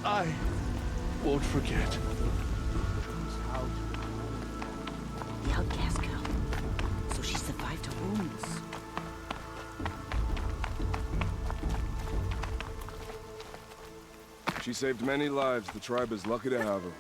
I won't forget. The outcast girl. So she survived her wounds. She saved many lives. The tribe is lucky to have her.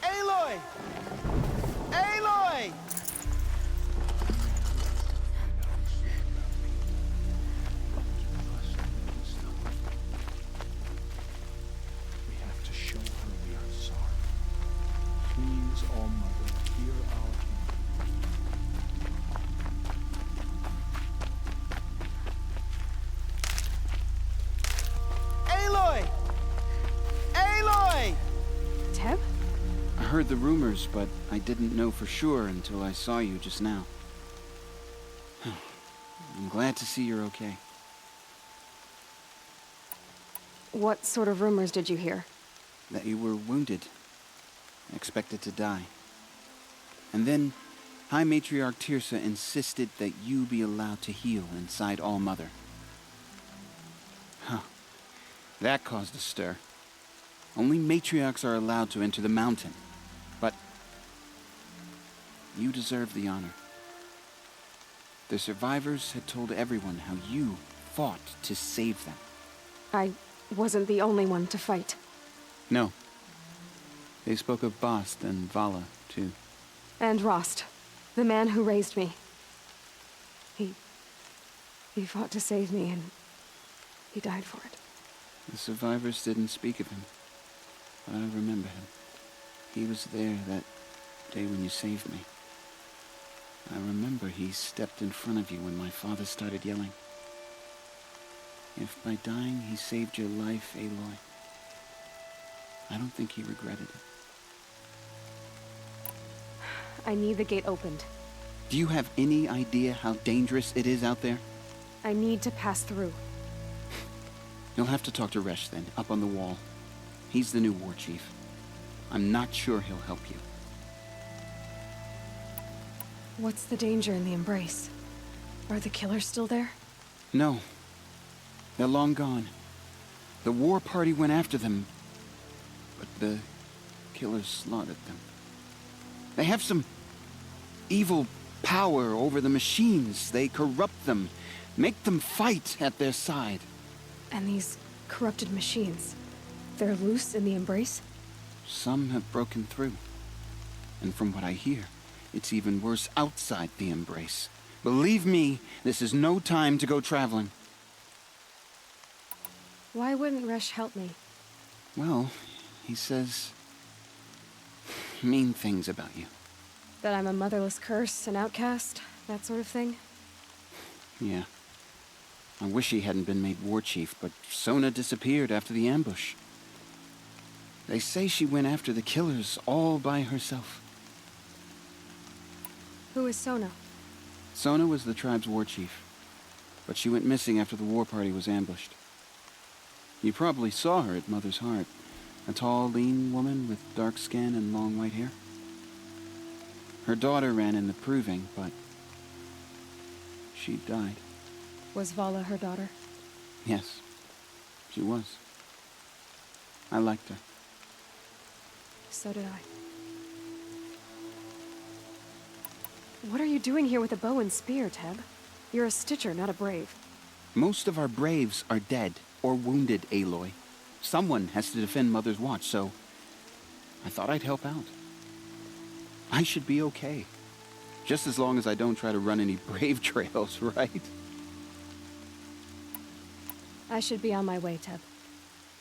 Aloy! Aloy! We have to show her we are sorry. Please, All Mother, hear our plea. Aloy! Aloy! Teb? I heard the rumors, but I didn't know for sure until I saw you just now. I'm glad to see you're okay. What sort of rumors did you hear? That you were wounded, expected to die. And then, High Matriarch Tirsa insisted that you be allowed to heal inside All Mother. Huh. That caused a stir. Only matriarchs are allowed to enter the mountain. But you deserve the honor. The survivors had told everyone how you fought to save them. I wasn't the only one to fight. No. They spoke of Bast and Vala, too. And Rost, the man who raised me. He fought to save me, and he died for it. The survivors didn't speak of him, but I remember him. He was there that day when you saved me. I remember he stepped in front of you when my father started yelling. If by dying he saved your life, Aloy, I don't think he regretted it. I need the gate opened. Do you have any idea how dangerous it is out there? I need to pass through. You'll have to talk to Resh then, up on the wall. He's the new war chief. I'm not sure he'll help you. What's the danger in the embrace? Are the killers still there? No. They're long gone. The war party went after them, but the killers slaughtered them. They have some evil power over the machines. They corrupt them, make them fight at their side. And these corrupted machines, they're loose in the embrace? Some have broken through. And from what I hear, it's even worse outside the embrace. Believe me, this is no time to go traveling. Why wouldn't Resh help me? Well, he says mean things about you. That I'm a motherless curse, an outcast, that sort of thing? Yeah. I wish he hadn't been made war chief, but Sona disappeared after the ambush. They say she went after the killers all by herself. Who is Sona? Sona was the tribe's war chief, but she went missing after the war party was ambushed. You probably saw her at Mother's Heart. A tall, lean woman with dark skin and long white hair. Her daughter ran in the proving, but she died. Was Vala her daughter? Yes, she was. I liked her. So did I. What are you doing here with a bow and spear, Teb? You're a Stitcher, not a Brave. Most of our braves are dead or wounded, Aloy. Someone has to defend Mother's Watch, so I thought I'd help out. I should be okay. Just as long as I don't try to run any brave trails, right? I should be on my way, Teb.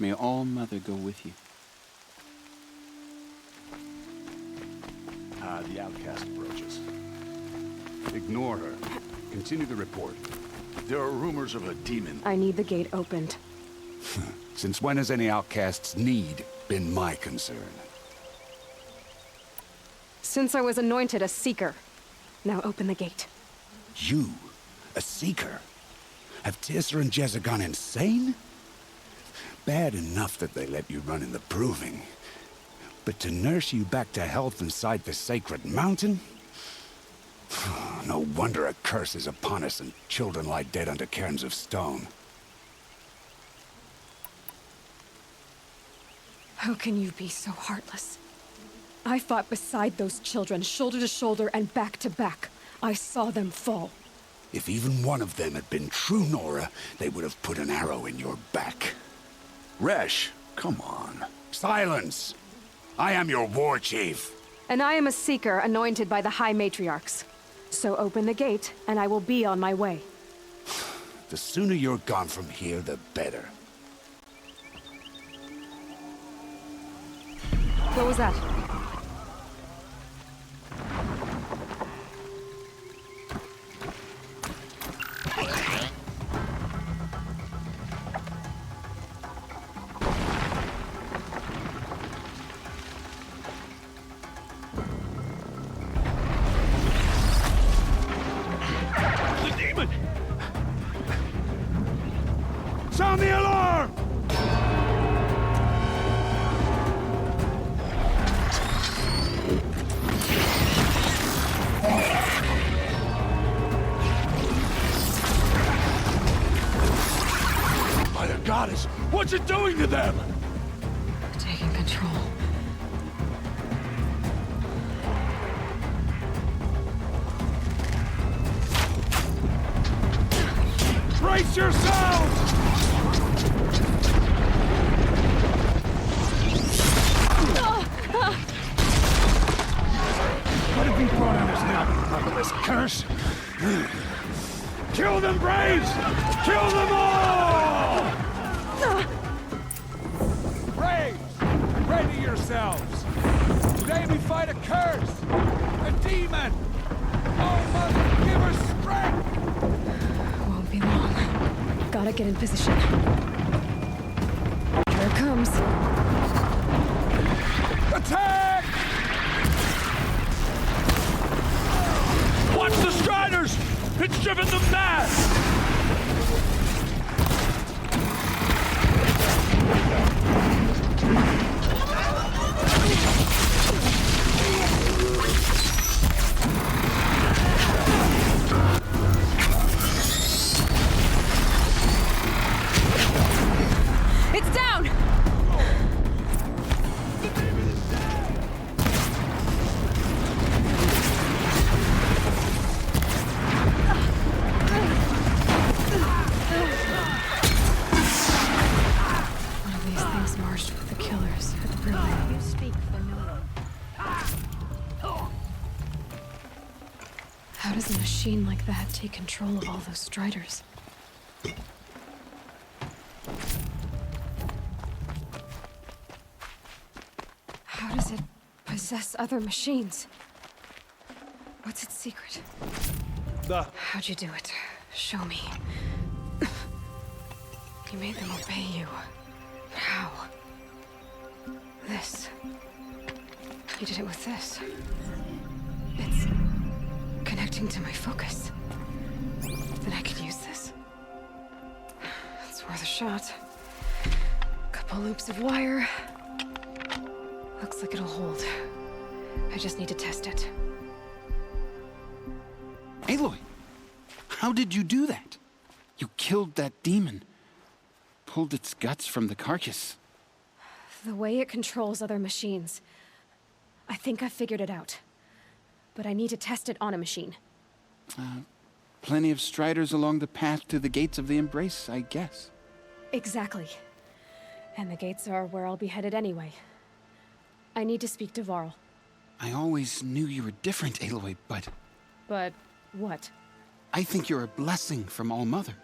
May All Mother go with you. The outcast approaches. Ignore her. Continue the report. There are rumors of a demon. I need the gate opened. Since when has any outcast's need been my concern? Since I was anointed a Seeker. Now open the gate. You? A Seeker? Have Tissa and Jezza gone insane? Bad enough that they let you run in the Proving. But to nurse you back to health inside the sacred mountain? No wonder a curse is upon us and children lie dead under cairns of stone. How can you be so heartless? I fought beside those children, shoulder to shoulder and back to back. I saw them fall. If even one of them had been true Nora, they would have put an arrow in your back. Resh, come on. Silence! I am your war chief. And I am a Seeker anointed by the High Matriarchs. So open the gate, and I will be on my way. The sooner you're gone from here, the better. What was that? Sound the alarm! By the goddess, what's it doing to them? Taking control. Brace yourselves! Let it be brought on us now, under this curse. Kill them, Braves! Kill them all! Braves, ready yourselves! Today we fight a curse, a demon! Oh, Mother, give her strength! Won't be long. Gotta get in position. Here it comes. Attack! Watch the Striders! It's driven them mad! It's down! One of these things marched with the killers at the Proving. You speak for Nora. How does a machine like that take control of all those Striders? How does it possess other machines? What's its secret? How'd you do it? Show me. You made them obey you. How? This. You did it with this. It's connecting to my focus. Then I could use this. It's worth a shot. Couple loops of wire. Looks like it'll hold. I just need to test it. Aloy, how did you do that? You killed that demon. Pulled its guts from the carcass. The way it controls other machines. I think I figured it out. But I need to test it on a machine. Plenty of Striders along the path to the gates of the Embrace, I guess. Exactly. And the gates are where I'll be headed anyway. I need to speak to Varl. I always knew you were different, Aloy, but But what? I think you're a blessing from All-Mother.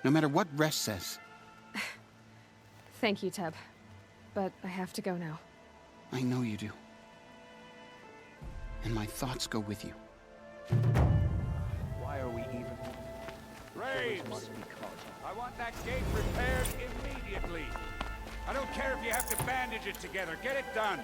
No matter what Resh says. Thank you, Teb. But I have to go now. I know you do. And my thoughts go with you. Why are we even? Braves! I want that gate repaired immediately. I don't care if you have to bandage it together. Get it done.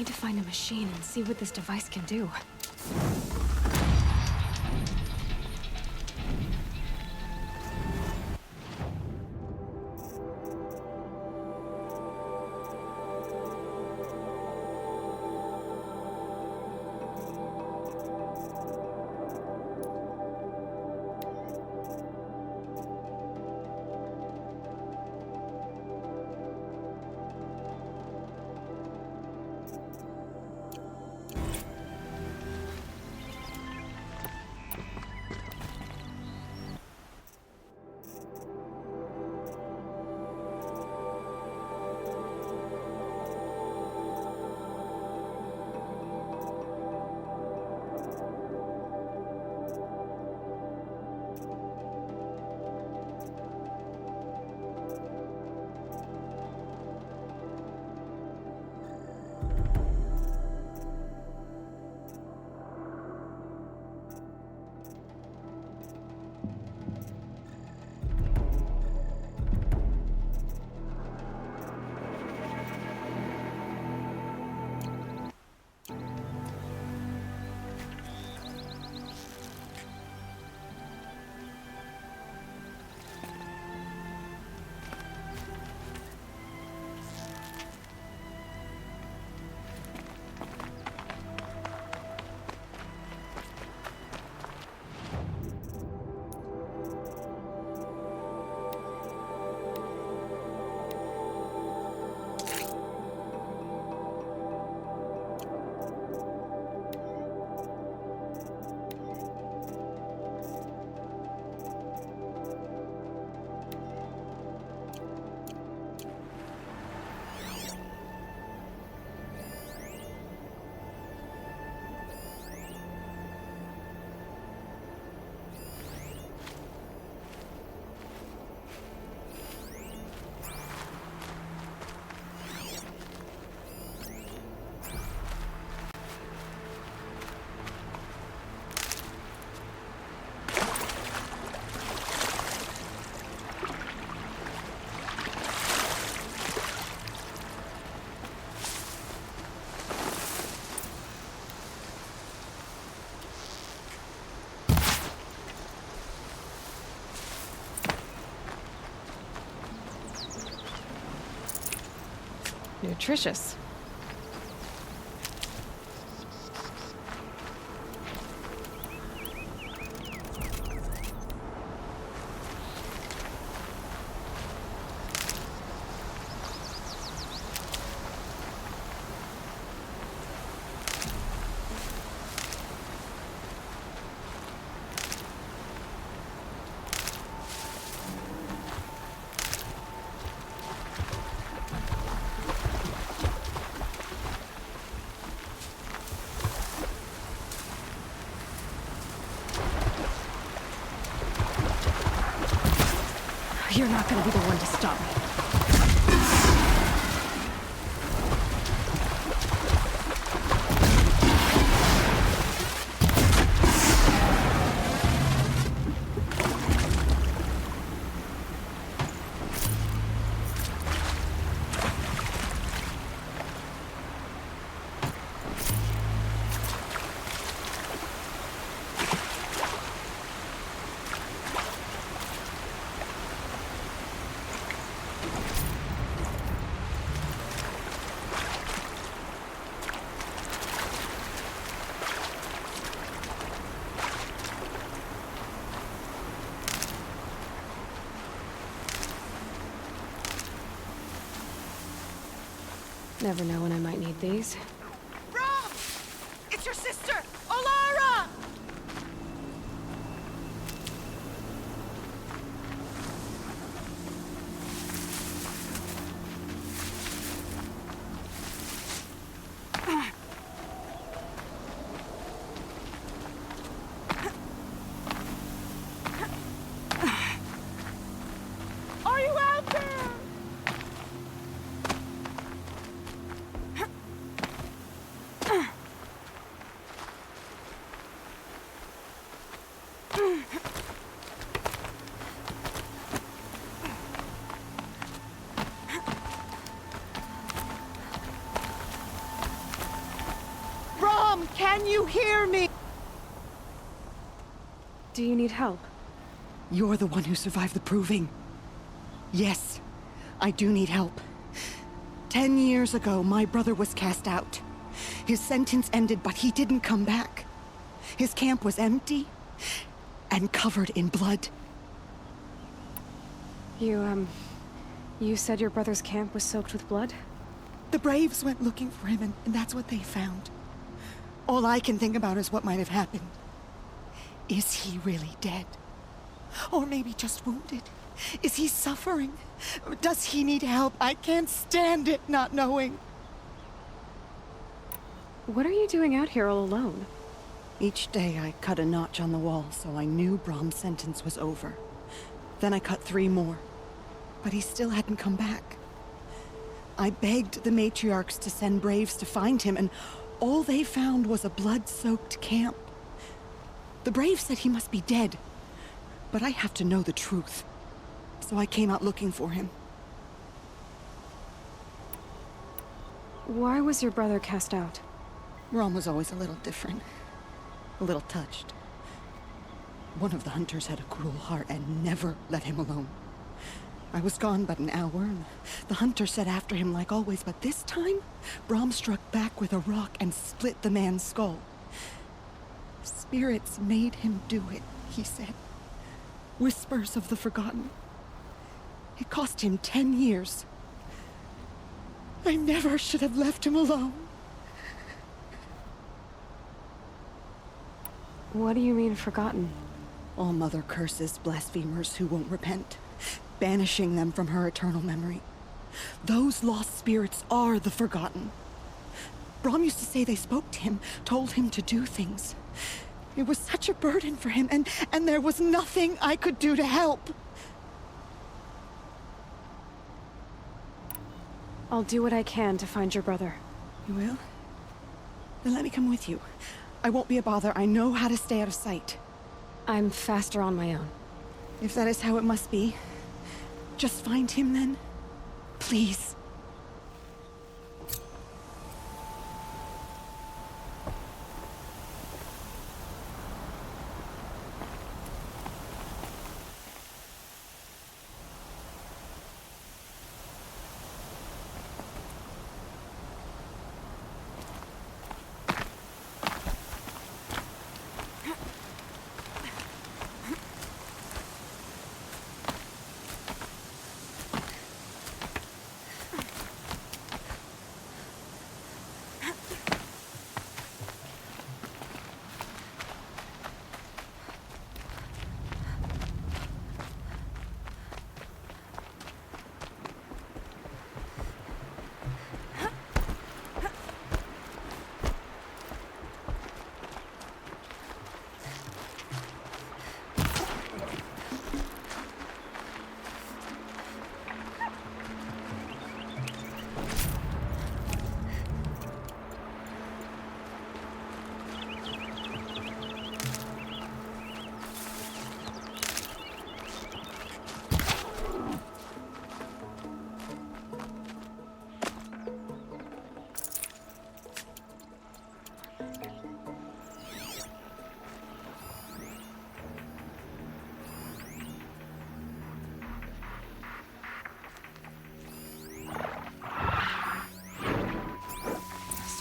need to find a machine and see what this device can do. Nutritious. You're not gonna be the one to stop me. Never know when I might need these. Rob! It's your sister, Olara! Are you out there? you hear me? Do you need help? You're the one who survived the proving. Yes, I do need help. 10 years ago, my brother was cast out. His sentence ended, but he didn't come back. His camp was empty and covered in blood. You said your brother's camp was soaked with blood? The Braves went looking for him, and that's what they found. All I can think about is what might have happened. Is he really dead? Or maybe just wounded? Is he suffering? Does he need help? I can't stand it not knowing. What are you doing out here all alone? Each day I cut a notch on the wall so I knew Brahm's sentence was over. Then I cut 3 more. But he still hadn't come back. I begged the matriarchs to send Braves to find him, and all they found was a blood-soaked camp. The Braves said he must be dead, but I have to know the truth. So I came out looking for him. Why was your brother cast out? Rom was always a little different. A little touched. One of the hunters had a cruel heart and never let him alone. I was gone but an hour, and the hunter set after him like always, but this time, Brahm struck back with a rock and split the man's skull. Spirits made him do it, he said. Whispers of the forgotten. It cost him 10 years. I never should have left him alone. What do you mean, forgotten? All Mother curses blasphemers who won't repent, banishing them from her eternal memory. Those lost spirits are the forgotten. Brahm used to say they spoke to him, told him to do things. It was such a burden for him, and there was nothing I could do to help. I'll do what I can to find your brother. You will? Then let me come with you. I won't be a bother. I know how to stay out of sight. I'm faster on my own. If that is how it must be, just find him then. Please.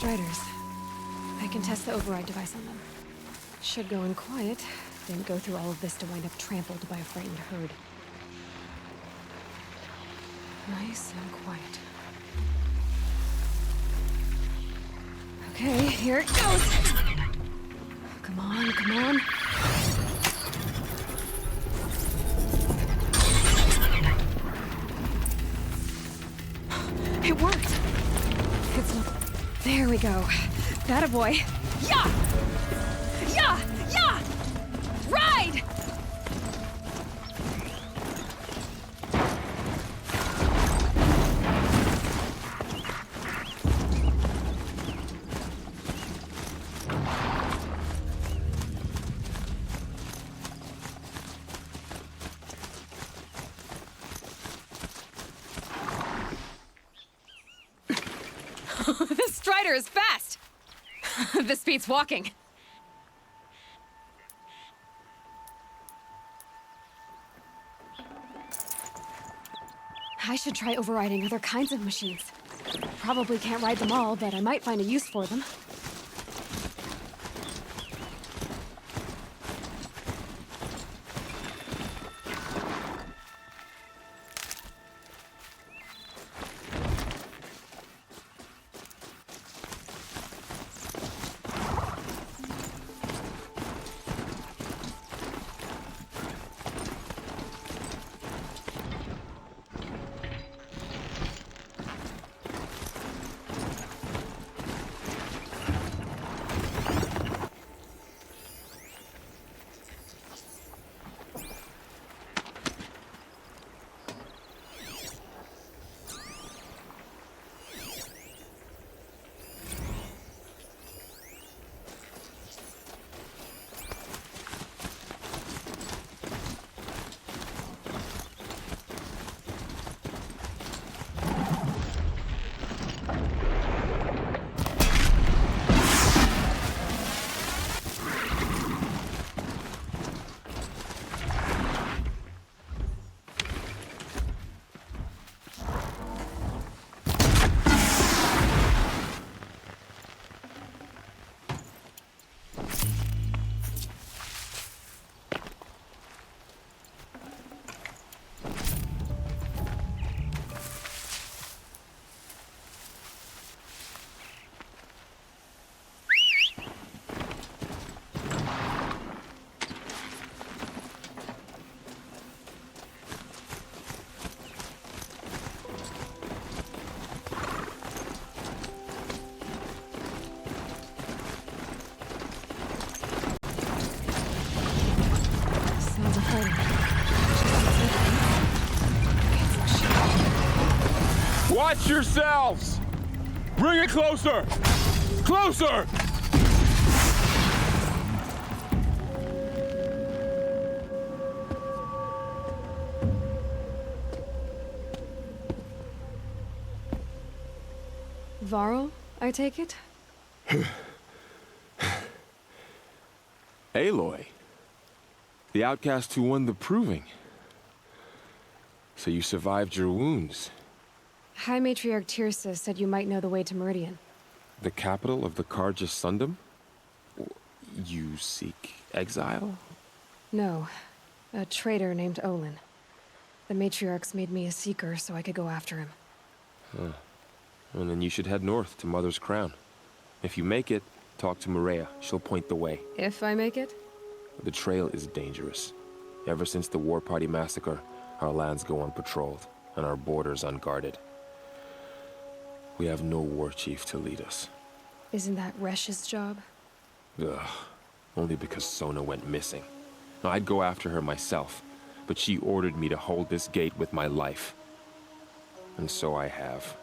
Striders. I can test the override device on them. Should go in quiet. Didn't go through all of this to wind up trampled by a frightened herd. Nice and quiet. Okay, here it goes! Come on, come on. It worked! It's not... There we go. That a boy. Yeah! Yeah! Yeah! Ride! This Strider is fast! This beats walking. I should try overriding other kinds of machines. Probably can't ride them all, but I might find a use for them. Sounds of fighting. Watch yourselves! Bring it closer! Closer! Varl, I take it? Aloy. The outcast who won the proving. So you survived your wounds. High Matriarch Tirsa said you might know the way to Meridian. The capital of the Carja Sundom? You seek exile? No. A traitor named Olin. The Matriarchs made me a seeker so I could go after him. Huh. And then you should head north to Mother's Crown. If you make it, talk to Maria. She'll point the way. If I make it? The trail is dangerous. Ever since the War Party massacre, our lands go unpatrolled, and our borders unguarded. We have no war chief to lead us. Isn't that Resh's job? Ugh. Only because Sona went missing. Now, I'd go after her myself, but she ordered me to hold this gate with my life. And so I have.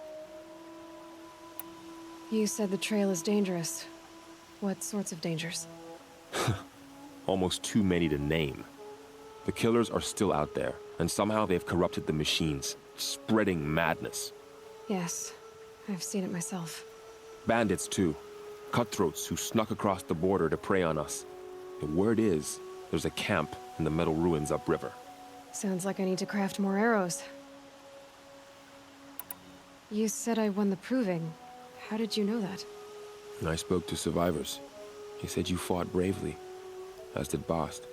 You said the trail is dangerous. What sorts of dangers? Almost too many to name. The killers are still out there, and somehow they've corrupted the machines, spreading madness. Yes, I've seen it myself. Bandits, too. Cutthroats who snuck across the border to prey on us. The word is, there's a camp in the metal ruins upriver. Sounds like I need to craft more arrows. You said I won the proving. How did you know that? And I spoke to survivors. He said you fought bravely, as did Bast.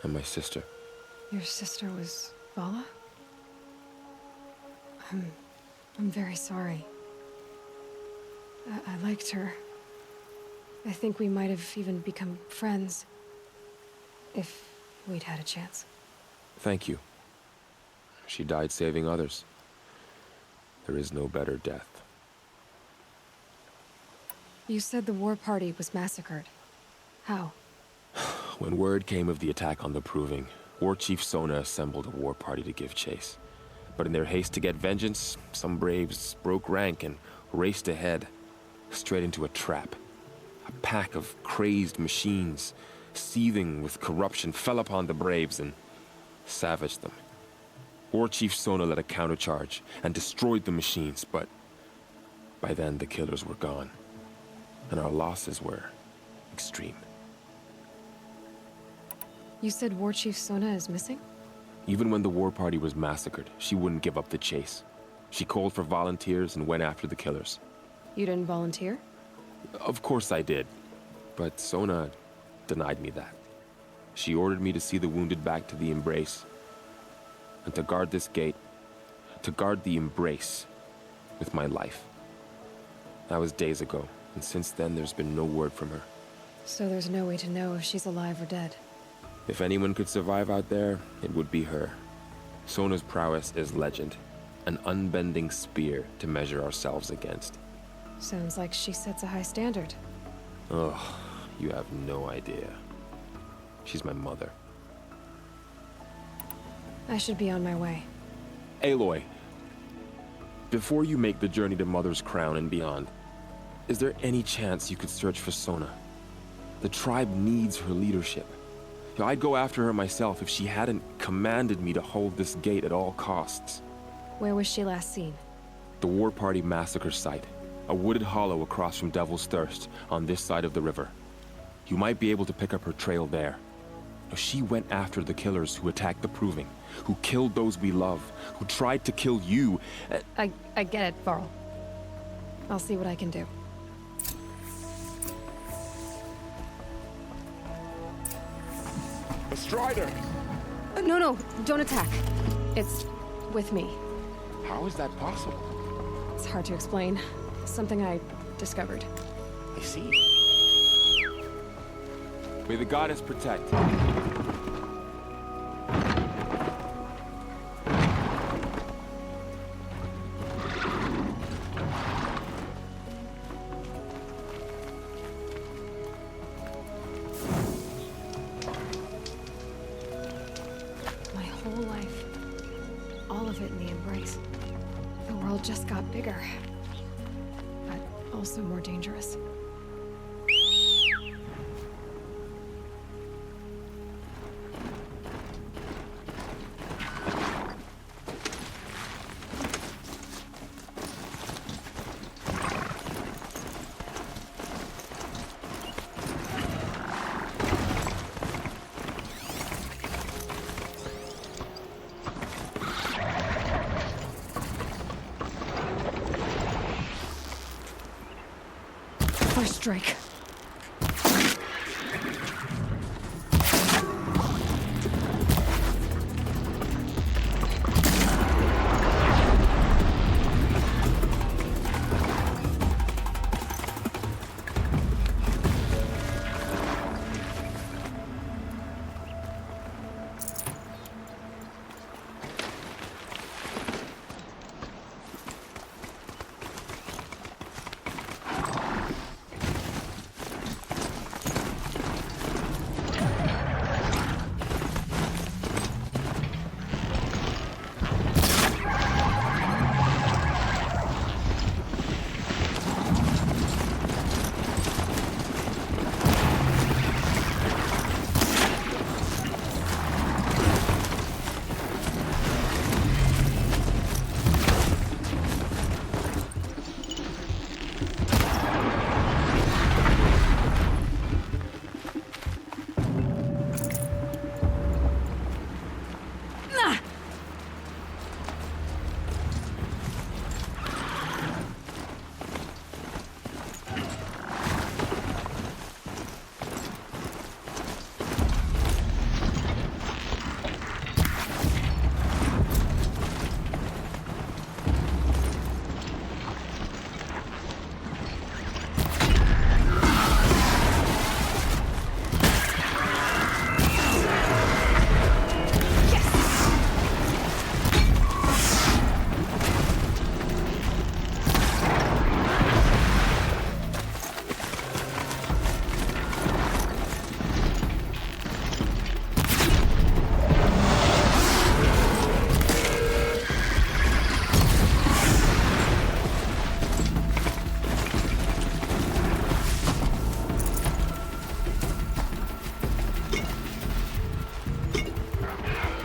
And my sister. Your sister was Vala? I'm very sorry. I liked her. I think we might have even become friends. If we'd had a chance. Thank you. She died saving others. There is no better death. You said the war party was massacred. How? When word came of the attack on the Proving, War Chief Sona assembled a war party to give chase. But in their haste to get vengeance, some braves broke rank and raced ahead, straight into a trap. A pack of crazed machines, seething with corruption, fell upon the braves and savaged them. War Chief Sona led a countercharge and destroyed the machines, but by then the killers were gone, and our losses were extreme. You said War Chief Sona is missing? Even when the war party was massacred, she wouldn't give up the chase. She called for volunteers and went after the killers. You didn't volunteer? Of course I did, but Sona denied me that. She ordered me to see the wounded back to the Embrace, and to guard this gate, to guard the Embrace with my life. That was days ago, and since then there's been no word from her. So there's no way to know if she's alive or dead. If anyone could survive out there, it would be her. Sona's prowess is legend, an unbending spear to measure ourselves against. Sounds like she sets a high standard. Oh, you have no idea. She's my mother. I should be on my way. Aloy, before you make the journey to Mother's Crown and beyond, is there any chance you could search for Sona? The tribe needs her leadership. I'd go after her myself if she hadn't commanded me to hold this gate at all costs. Where was she last seen? The War Party massacre site. A wooded hollow across from Devil's Thirst, on this side of the river. You might be able to pick up her trail there. Now, she went after the killers who attacked the Proving, who killed those we love, who tried to kill you. I get it, Varl. I'll see what I can do. A Strider! No, don't attack. It's with me. How is that possible? It's hard to explain. Something I discovered. I see. May the goddess protect. My whole life. All of it in the Embrace. The world just got bigger. But also more dangerous. First strike.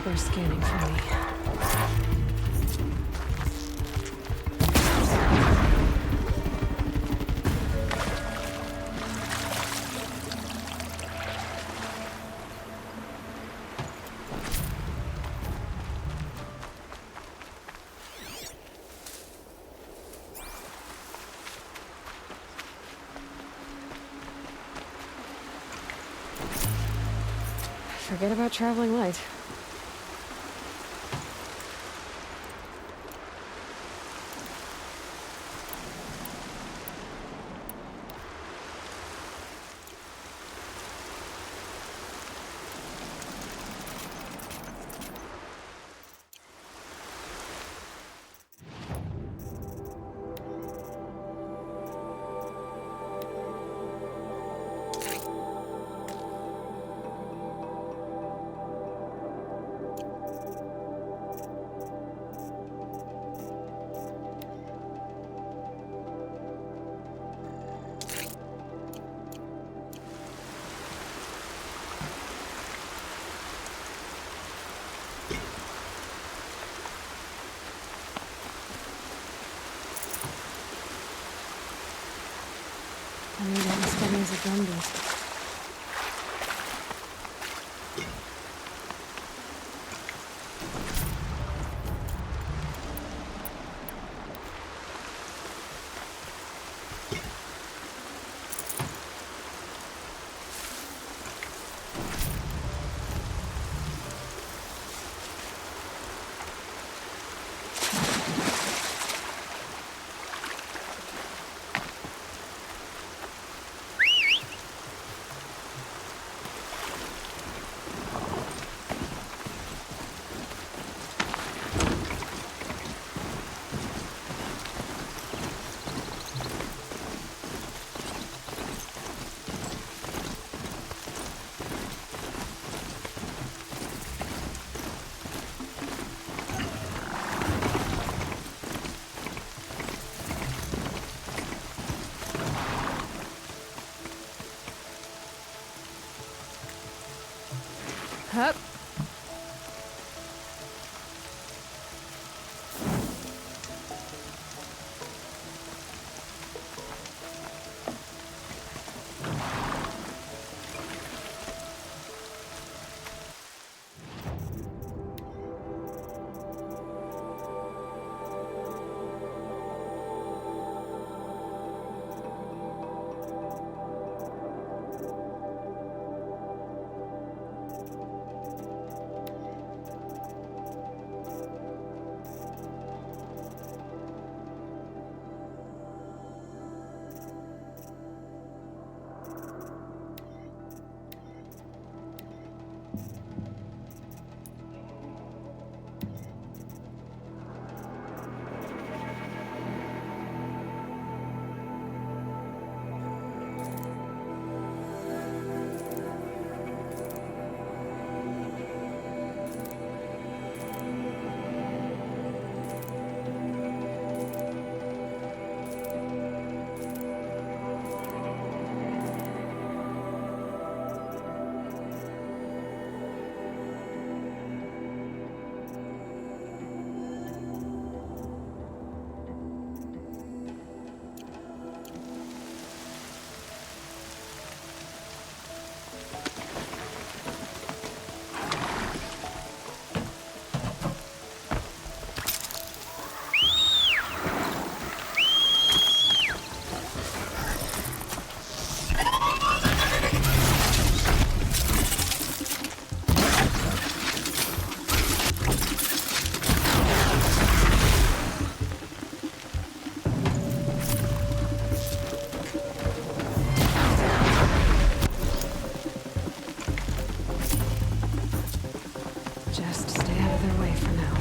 They're scanning for me. Forget about traveling light. I knew that was steady as a drumbeat. Hup. Just stay out of their way for now.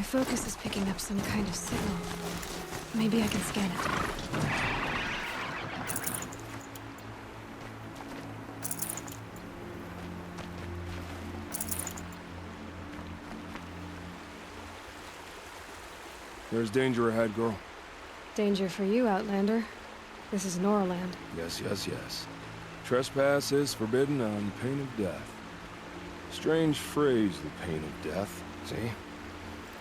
focus is picking up some kind of signal. Maybe I can scan it. There's danger ahead, girl. Danger for you, Outlander. This is Norland. Yes, yes, yes. Trespass is forbidden on pain of death. Strange phrase, the pain of death. See?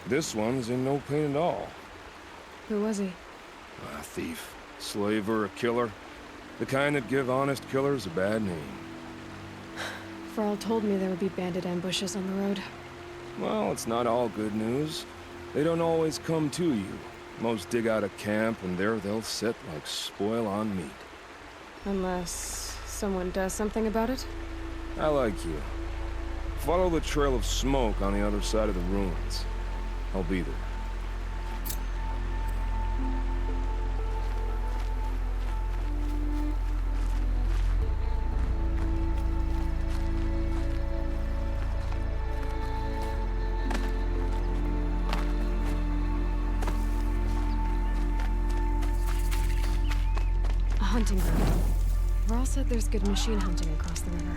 This one's in no pain at all. Who was he? A thief, slaver, a killer. The kind that give honest killers a bad name. Varl told me there would be bandit ambushes on the road. Well, it's not all good news. They don't always come to you. Most dig out a camp, and there they'll sit like spoil on meat. Unless someone does something about it? I like you. Follow the trail of smoke on the other side of the ruins. I'll be there. A hunting group. Varl said there's good machine hunting across the river.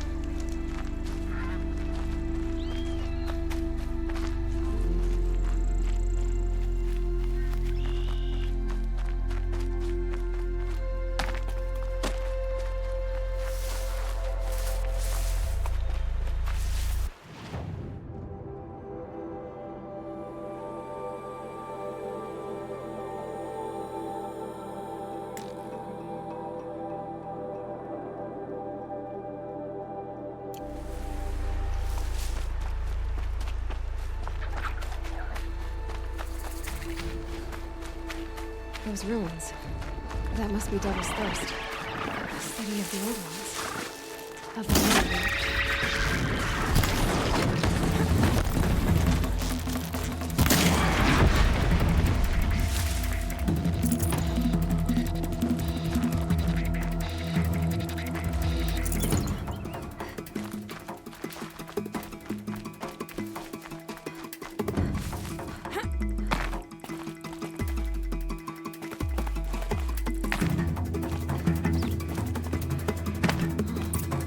Those ruins. That must be Devil's Thirst. The city of the old ones. Of the new.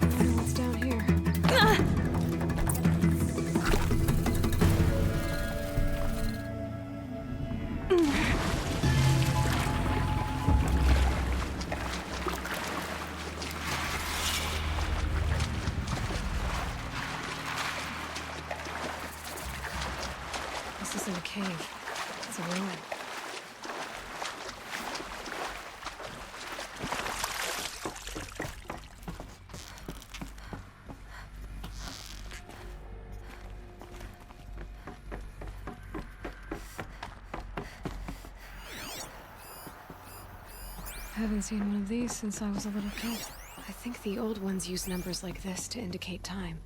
I wonder what's down here. This isn't a cave. It's a ruin. I haven't seen one of these since I was a little kid. I think the old ones use numbers like this to indicate time.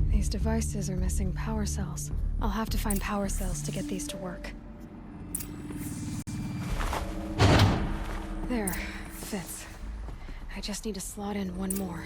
These devices are missing power cells. I'll have to find power cells to get these to work. There, fits. I just need to slot in one more.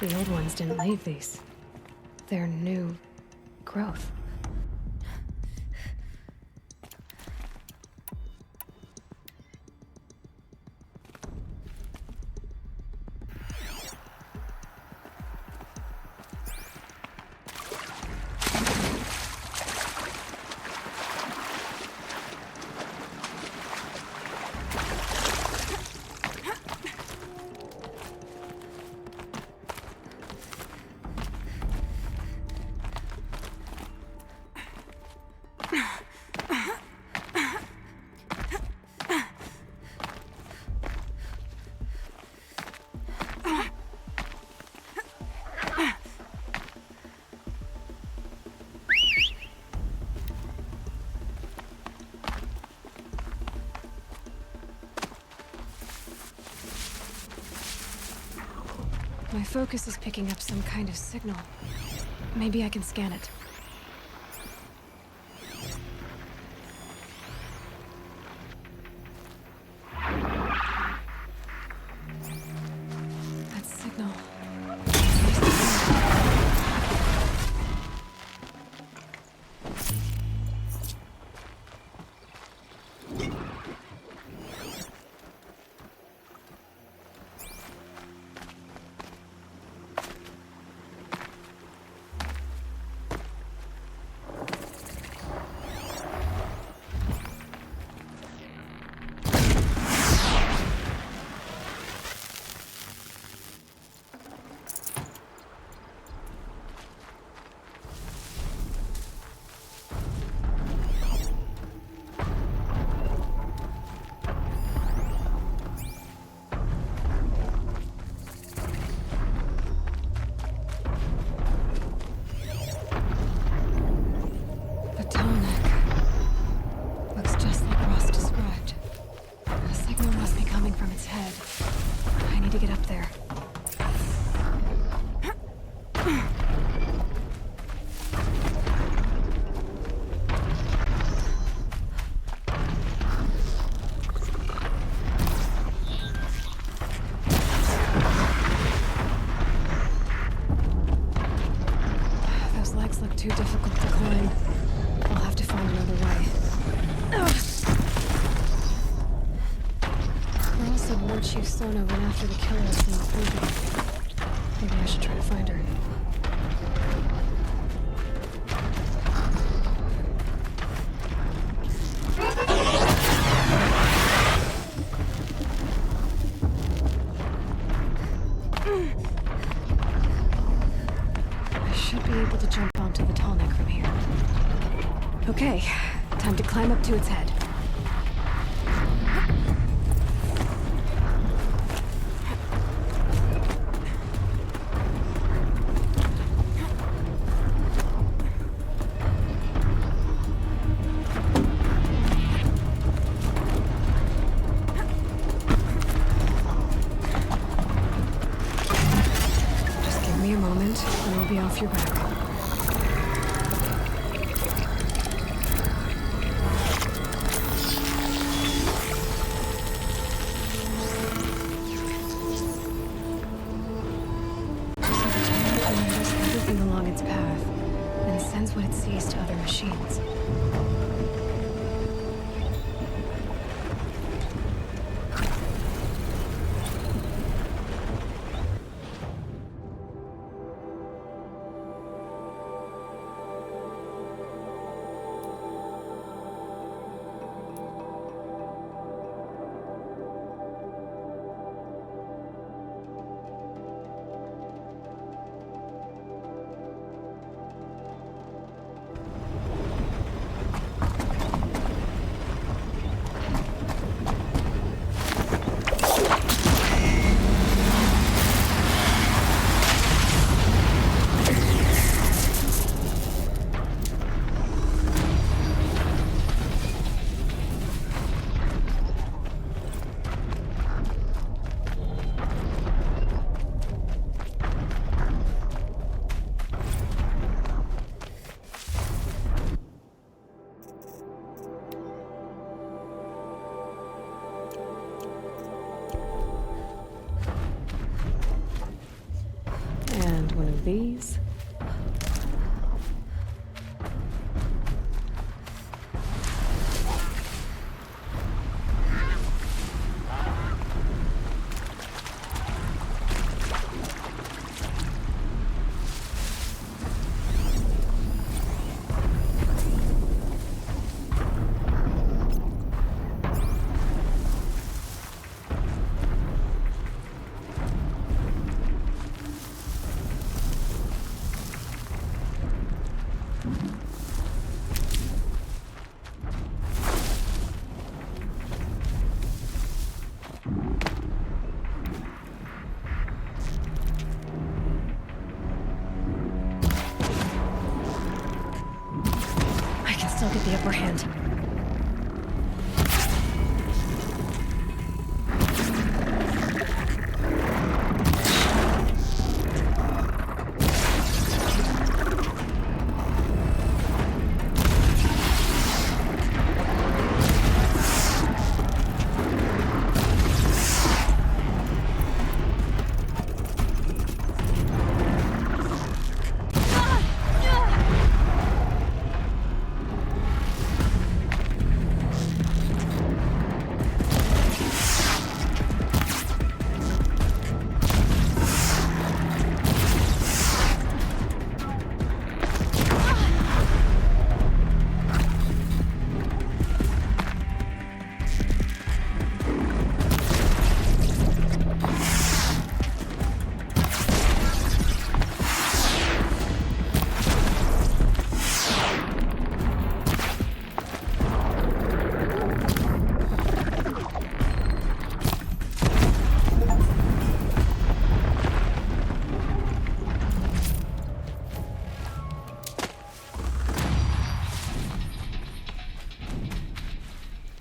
The old ones didn't leave these. They're new growth. My focus is picking up some kind of signal. Maybe I can scan it. That signal. Too difficult to climb. I'll have to find another way. Earl said War Chief Sona went after the killers in the prison. Maybe I should try to find her. Okay, time to climb up to its head. Just give me a moment, and I'll be off your back. What it sees to other machines. these. Still get the upper hand.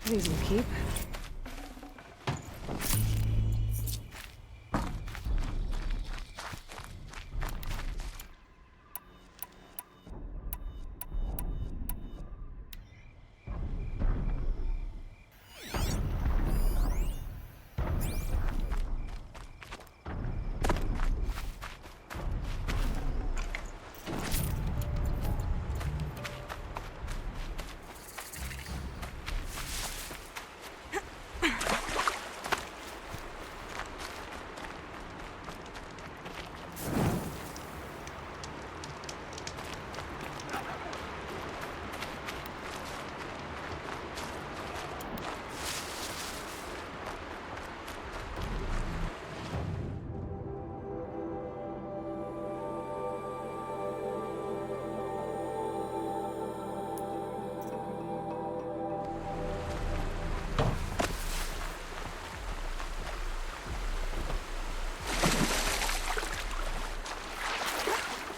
These will keep.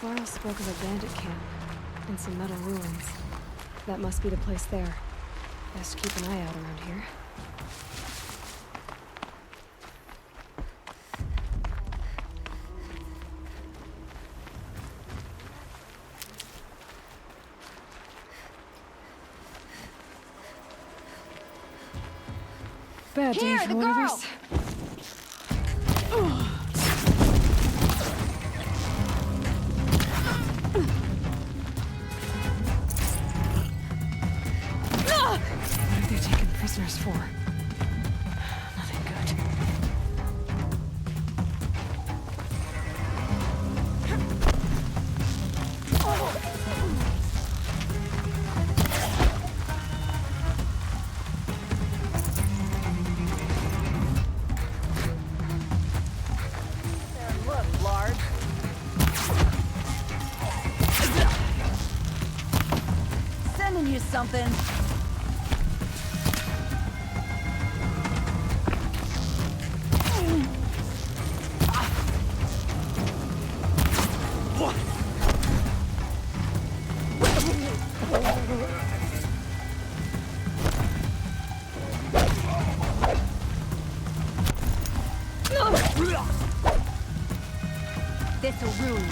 Varl spoke of a bandit camp and some metal ruins. That must be the place there. Best keep an eye out around here. Bad day for one of us. What are they taking prisoners for? Nothing good. Look, Large. Sending you something. This'll ruin you.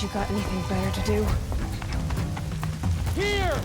you got anything better to do? Here!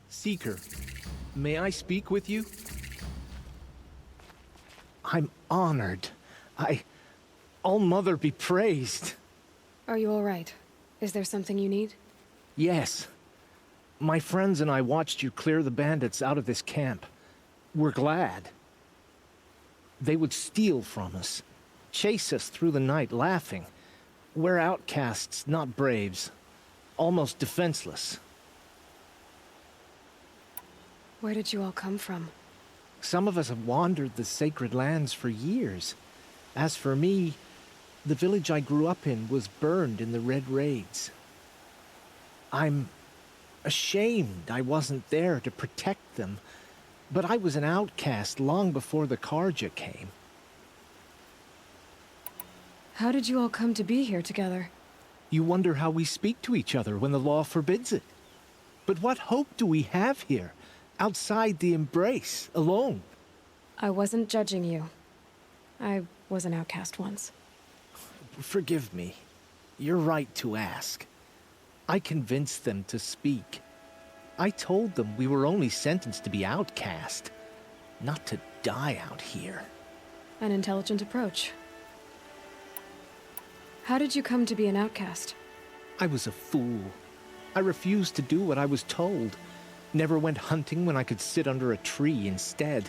Seeker, may I speak with you? I'm honored. All-Mother be praised. Are you all right? Is there something you need? Yes. My friends and I watched you clear the bandits out of this camp. We're glad. They would steal from us, chase us through the night laughing. We're outcasts, not braves. Almost defenseless. Where did you all come from? Some of us have wandered the sacred lands for years. As for me, the village I grew up in was burned in the Red Raids. I'm ashamed I wasn't there to protect them, but I was an outcast long before the Karja came. How did you all come to be here together? You wonder how we speak to each other when the law forbids it. But what hope do we have here, outside the embrace, alone? I wasn't judging you. I was an outcast once. Forgive me. You're right to ask. I convinced them to speak. I told them we were only sentenced to be outcast, not to die out here. An intelligent approach. How did you come to be an outcast? I was a fool. I refused to do what I was told. Never went hunting when I could sit under a tree instead.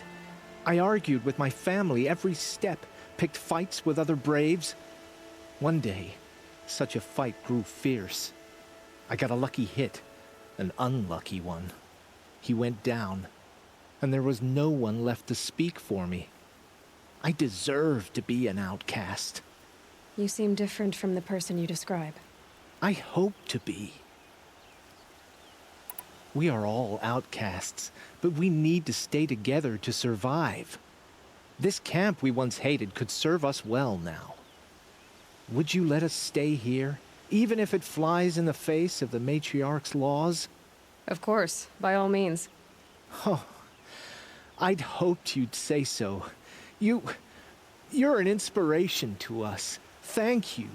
I argued with my family every step, picked fights with other braves. One day, such a fight grew fierce. I got a lucky hit, an unlucky one. He went down, and there was no one left to speak for me. I deserved to be an outcast. You seem different from the person you describe. I hope to be. We are all outcasts, but we need to stay together to survive. This camp we once hated could serve us well now. Would you let us stay here, even if it flies in the face of the matriarch's laws? Of course, by all means. Oh, I'd hoped you'd say so. You're an inspiration to us. Thank you.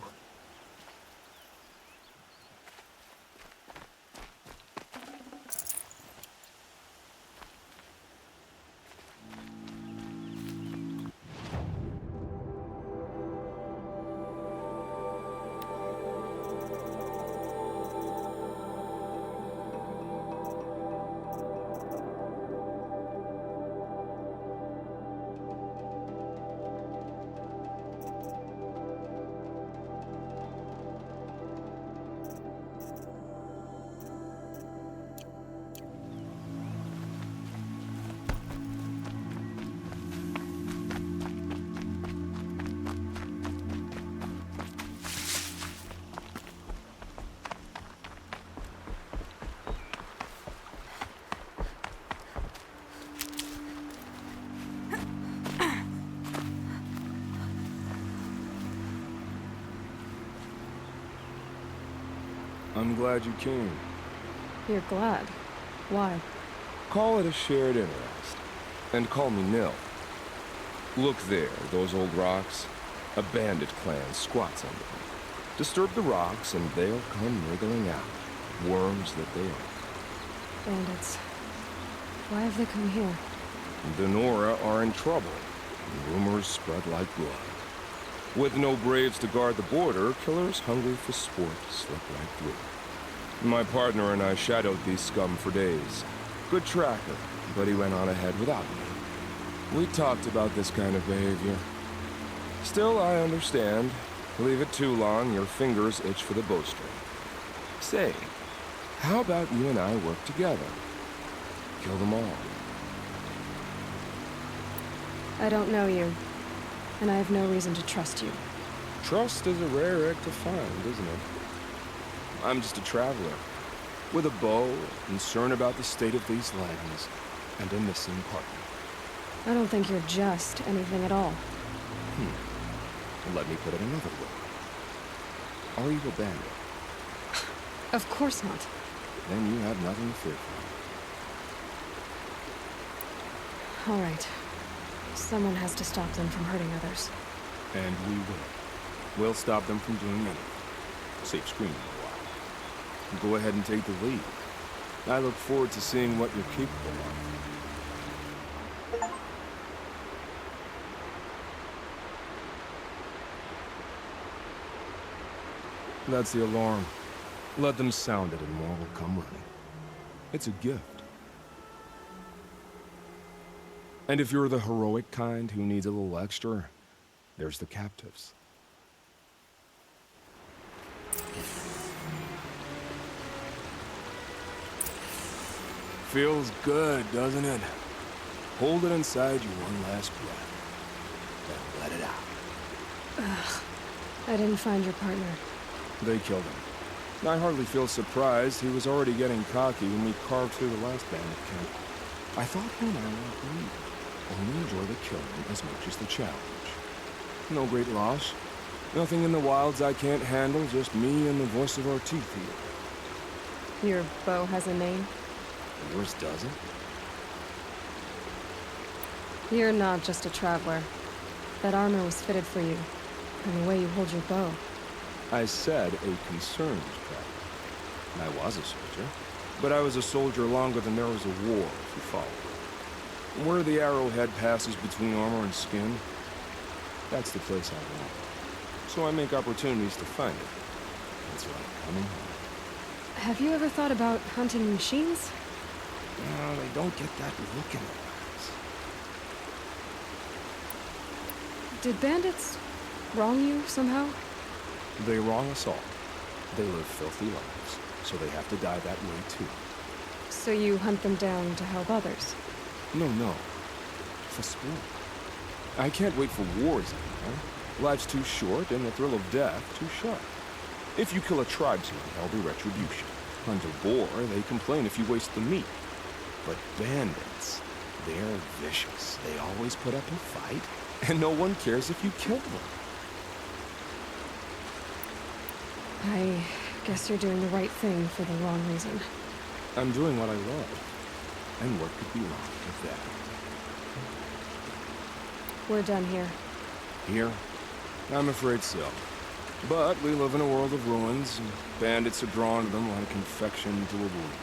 I'm glad you came. You're glad. Why? Call it a shared interest. And call me Nil. Look there, those old rocks. A bandit clan squats under them. Disturb the rocks and they'll come wriggling out. Worms that they are. Bandits. Why have they come here? The Nora are in trouble. Rumors spread like blood. With no braves to guard the border, killers hungry for sport slip right through. My partner and I shadowed these scum for days. Good tracker, but he went on ahead without me. We talked about this kind of behavior. Still, I understand. Leave it too long, your fingers itch for the bowstring. Say, how about you and I work together? Kill them all. I don't know you, and I have no reason to trust you. Trust is a rare egg to find, isn't it? I'm just a traveler, with a bow, concerned about the state of these lands, and a missing partner. I don't think you're just anything at all. Let me put it another way. Are you a bandit? Of course not. Then you have nothing to fear from. All right. Someone has to stop them from hurting others. And we will. We'll stop them from doing anything. Save screaming a while. Go ahead and take the lead. I look forward to seeing what you're capable of. That's the alarm. Let them sound it and more will come running. It's a gift. And if you're the heroic kind who needs a little extra, there's the captives. Feels good, doesn't it? Hold it inside you one last breath. Then let it out. Ugh. I didn't find your partner. They killed him. I hardly feel surprised. He was already getting cocky when we carved through the last bandit camp. I thought he and I would agree. Only enjoy the killing as much as the challenge. No great loss. Nothing in the wilds I can't handle, just me and the voice of our teeth here. Your bow has a name? Yours doesn't? You're not just a traveler. That armor was fitted for you, and the way you hold your bow. I said a concerned traveler. I was a soldier, but I was a soldier longer than there was a war, if you follow. Where the arrowhead passes between armor and skin, that's the place I want. So I make opportunities to find it. It's like coming home. Have you ever thought about hunting machines? No, they don't get that look in their eyes. Did bandits wrong you somehow? They wrong us all. They live filthy lives, so they have to die that way too. So you hunt them down to help others? No. For sport. I can't wait for wars anymore. Life's too short, and the thrill of death too sharp. If you kill a tribesman, there'll be retribution. Hunt a boar, they complain if you waste the meat. But bandits, they're vicious. They always put up a fight, and no one cares if you kill them. I guess you're doing the right thing for the wrong reason. I'm doing what I love. And what could be wrong with that? We're done here. Here? I'm afraid so. But we live in a world of ruins, and bandits are drawn to them like infection to a wound.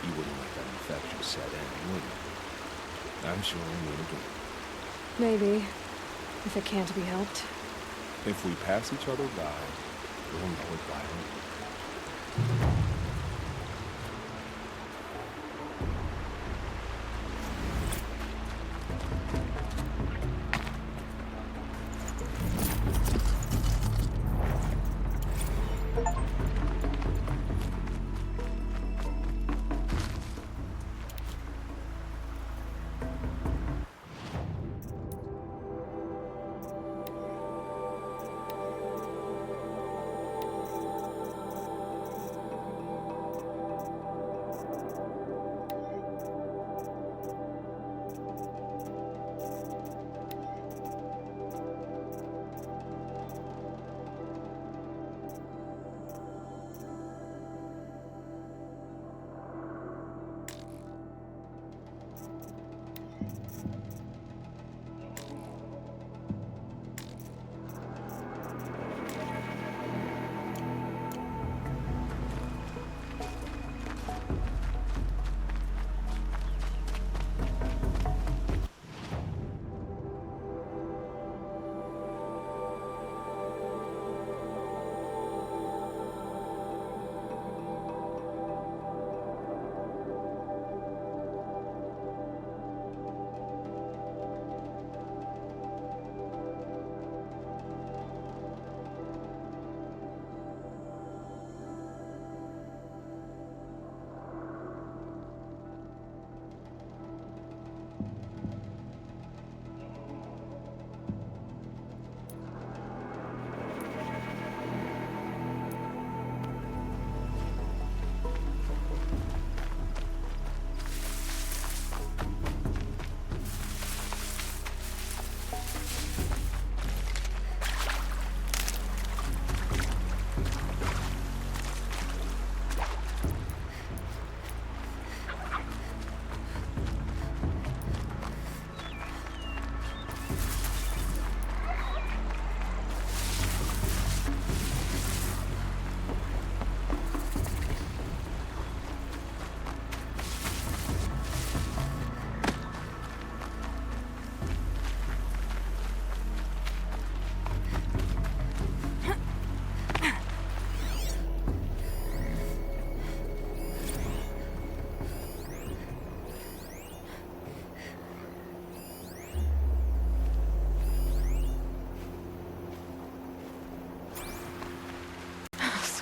You wouldn't let that infection set in, would you? I'm sure we'll meet again. Maybe. If it can't be helped. If we pass each other by, we'll know it violently.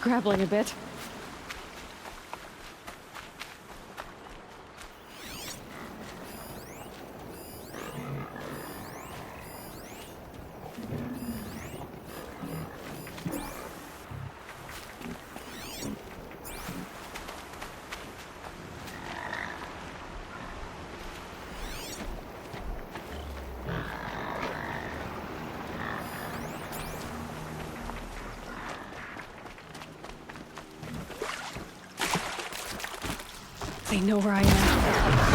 grappling a bit. They know where I am.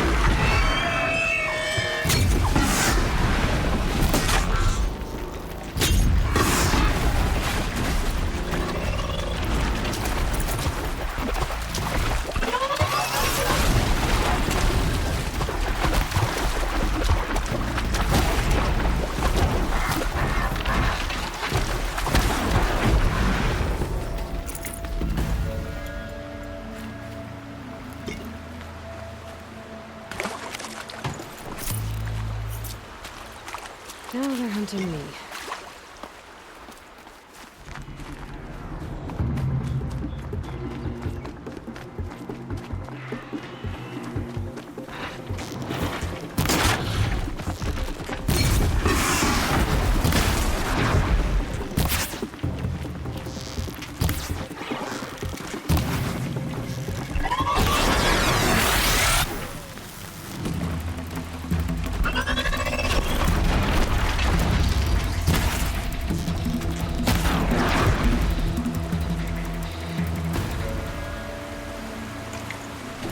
Now they're hunting me.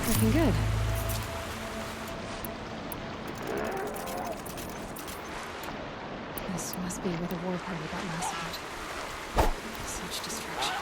Looking good. This must be where the war party got massacred. Such destruction.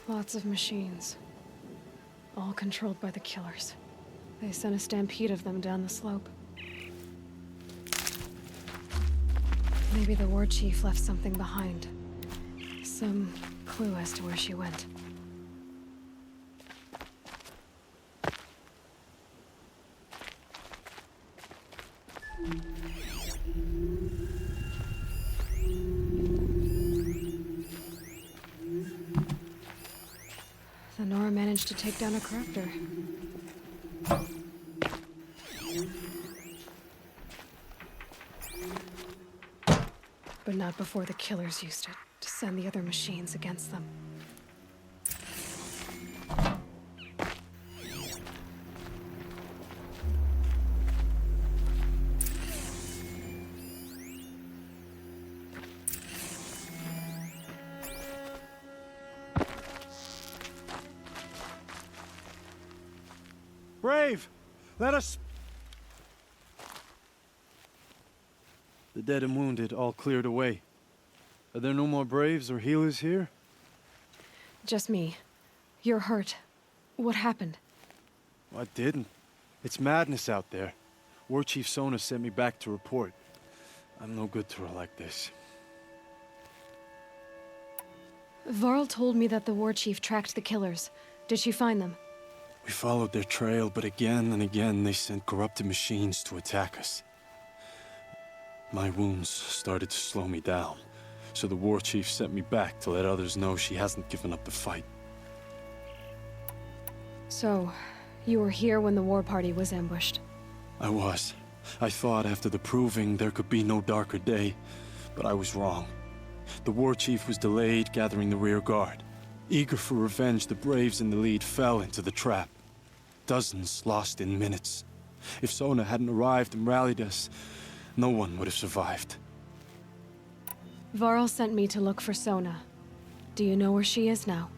Lots of machines. All controlled by the killers. They sent a stampede of them down the slope. Maybe the war chief left something behind. Some clue as to where she went. The Nora managed to take down a corruptor. But not before the killers used it to send the other machines against them. Brave! Let us... The dead and wounded all cleared away. Are there no more Braves or healers here? Just me. You're hurt. What happened? I didn't. It's madness out there. War Chief Sona sent me back to report. I'm no good to her like this. Varl told me that the war chief tracked the killers. Did she find them? We followed their trail, but again and again they sent corrupted machines to attack us. My wounds started to slow me down, so the war chief sent me back to let others know she hasn't given up the fight. So, you were here when the war party was ambushed? I was. I thought after the proving there could be no darker day, but I was wrong. The war chief was delayed gathering the rear guard. Eager for revenge, the Braves in the lead fell into the trap. Dozens lost in minutes. If Sona hadn't arrived and rallied us, no one would have survived. Varl sent me to look for Sona. Do you know where she is now?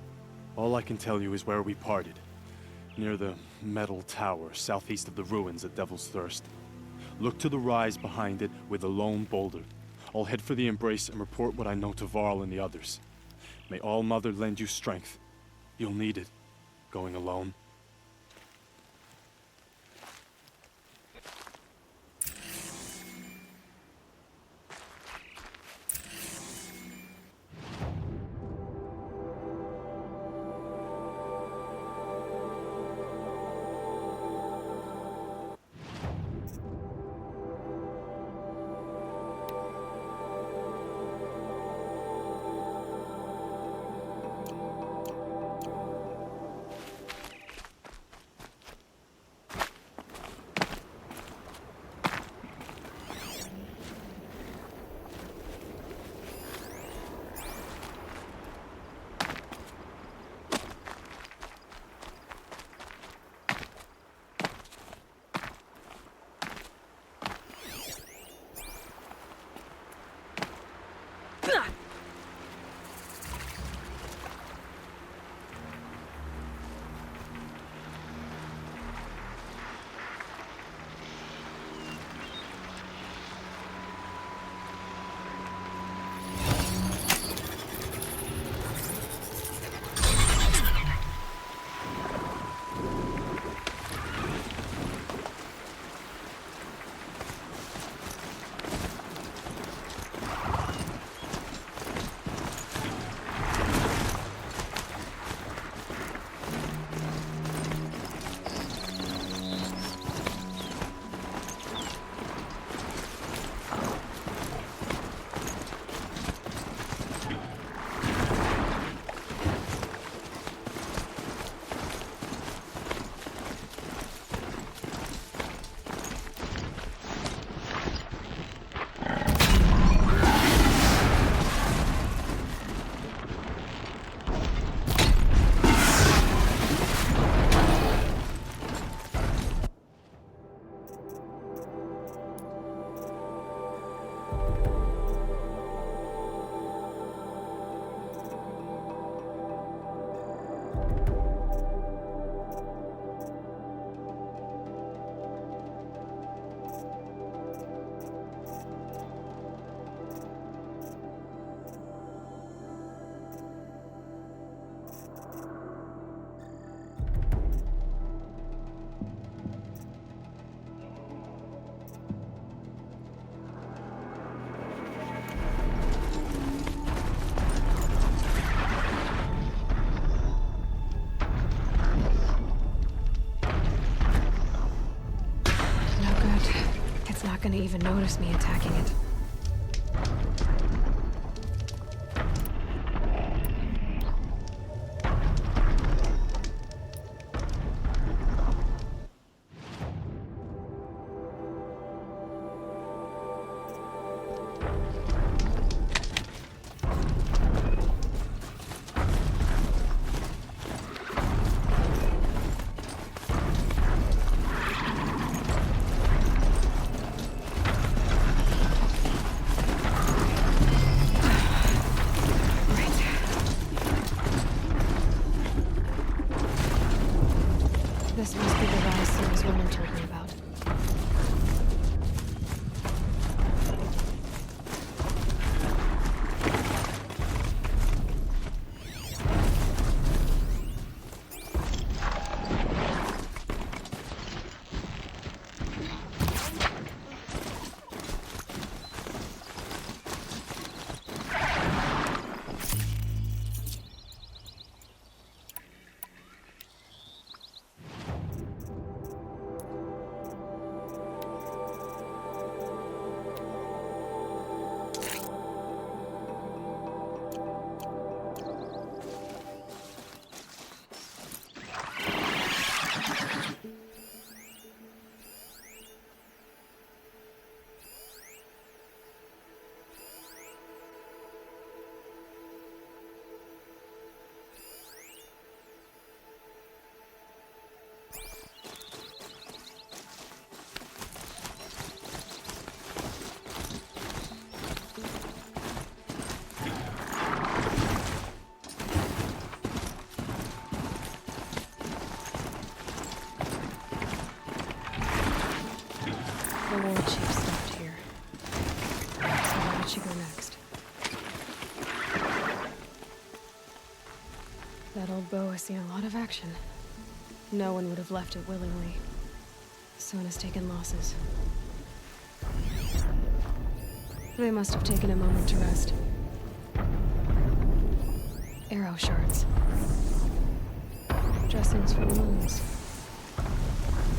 All I can tell you is where we parted. Near the metal tower, southeast of the ruins at Devil's Thirst. Look to the rise behind it with a lone boulder. I'll head for the embrace and report what I know to Varl and the others. May All Mother lend you strength. You'll need it. Going alone. Not gonna even notice me attacking it. This must be the rise Sarah's woman told me about. The war chief stopped here. So where did she go next? That That old bow has seen a lot of action. No one would have left it willingly. Sona's taken losses. They must have taken a moment to rest. Arrow shards. Dressings for wounds.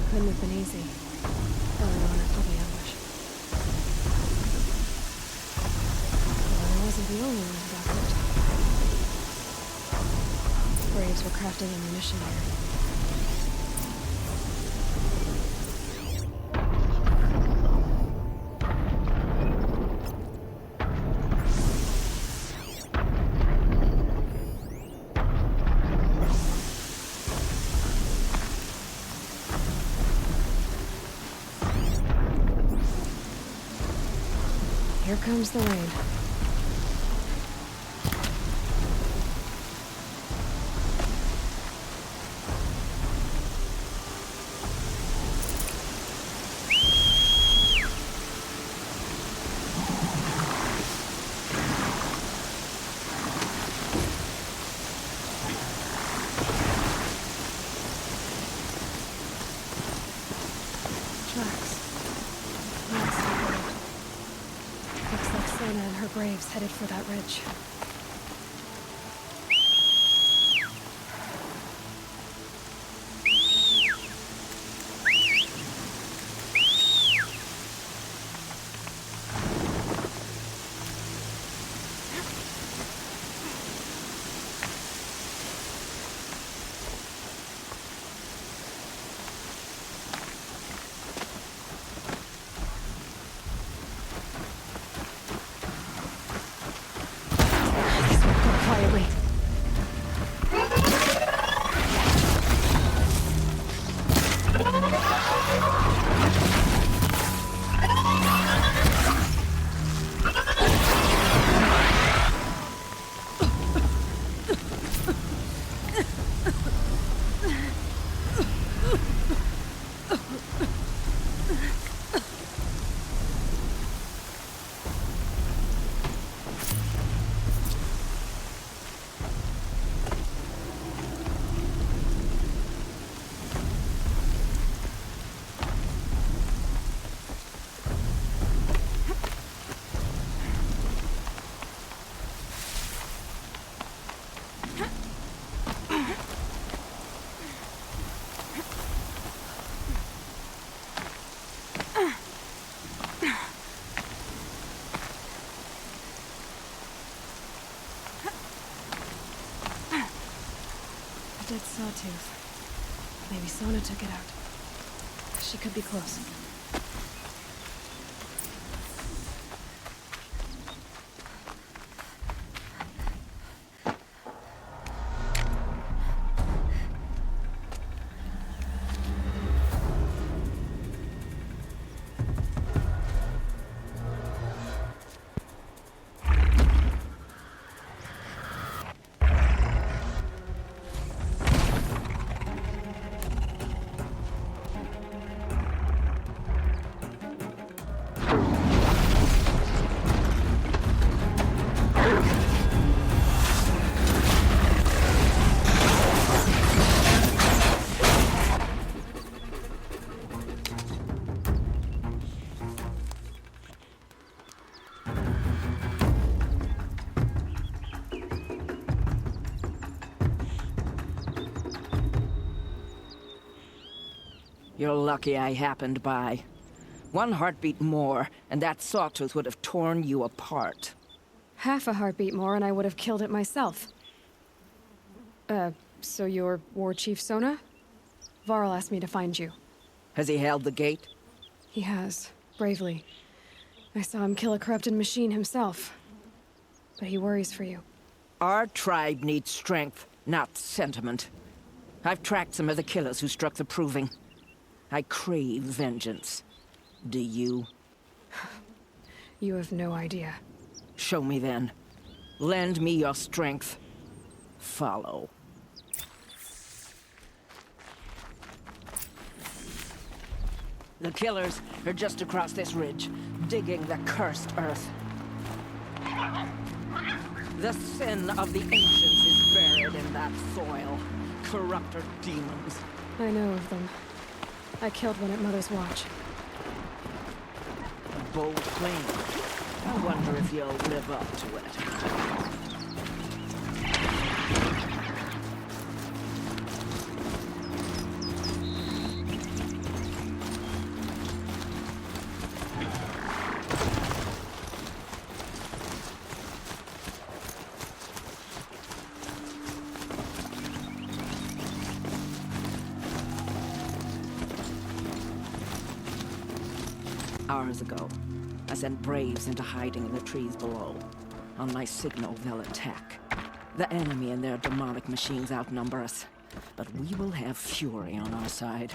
Couldn't have been easy. Early on, I probably ambush. Well, I wasn't the only one who got hurt. Braves were crafting ammunition here. Here comes the rain. Tracks. Not so good. Looks like Sona and her braves headed for that ridge. Quietly. Dead sawtooth. Maybe Sona took it out. She could be close. You're lucky I happened by. One heartbeat more, and that sawtooth would have torn you apart. Half a heartbeat more and I would have killed it myself. So you're War Chief Sona? Varl asked me to find you. Has he held the gate? He has, bravely. I saw him kill a corrupted machine himself. But he worries for you. Our tribe needs strength, not sentiment. I've tracked some of the killers who struck the Proving. I crave vengeance. Do you? You have no idea. Show me then. Lend me your strength. Follow. The killers are just across this ridge, digging the cursed earth. The sin of the ancients is buried. buried in that soil. Corrupter demons. I know of them. I killed one at Mother's Watch. A bold claim. I wonder if you'll live up to it. Hours ago, I sent Braves into hiding in the trees below. On my signal, they'll attack. The enemy and their demonic machines outnumber us, but we will have fury on our side.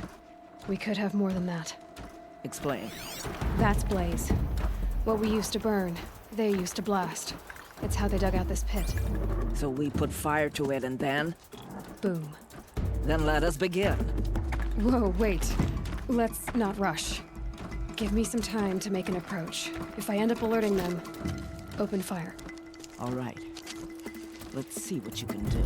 We could have more than that. Explain. That's Blaze. What we used to burn, they used to blast. It's how they dug out this pit. So we put fire to it and then? Boom. Then let us begin. Whoa, wait. Let's not rush. Give me some time to make an approach. If I end up alerting them, open fire. All right. Let's see what you can do.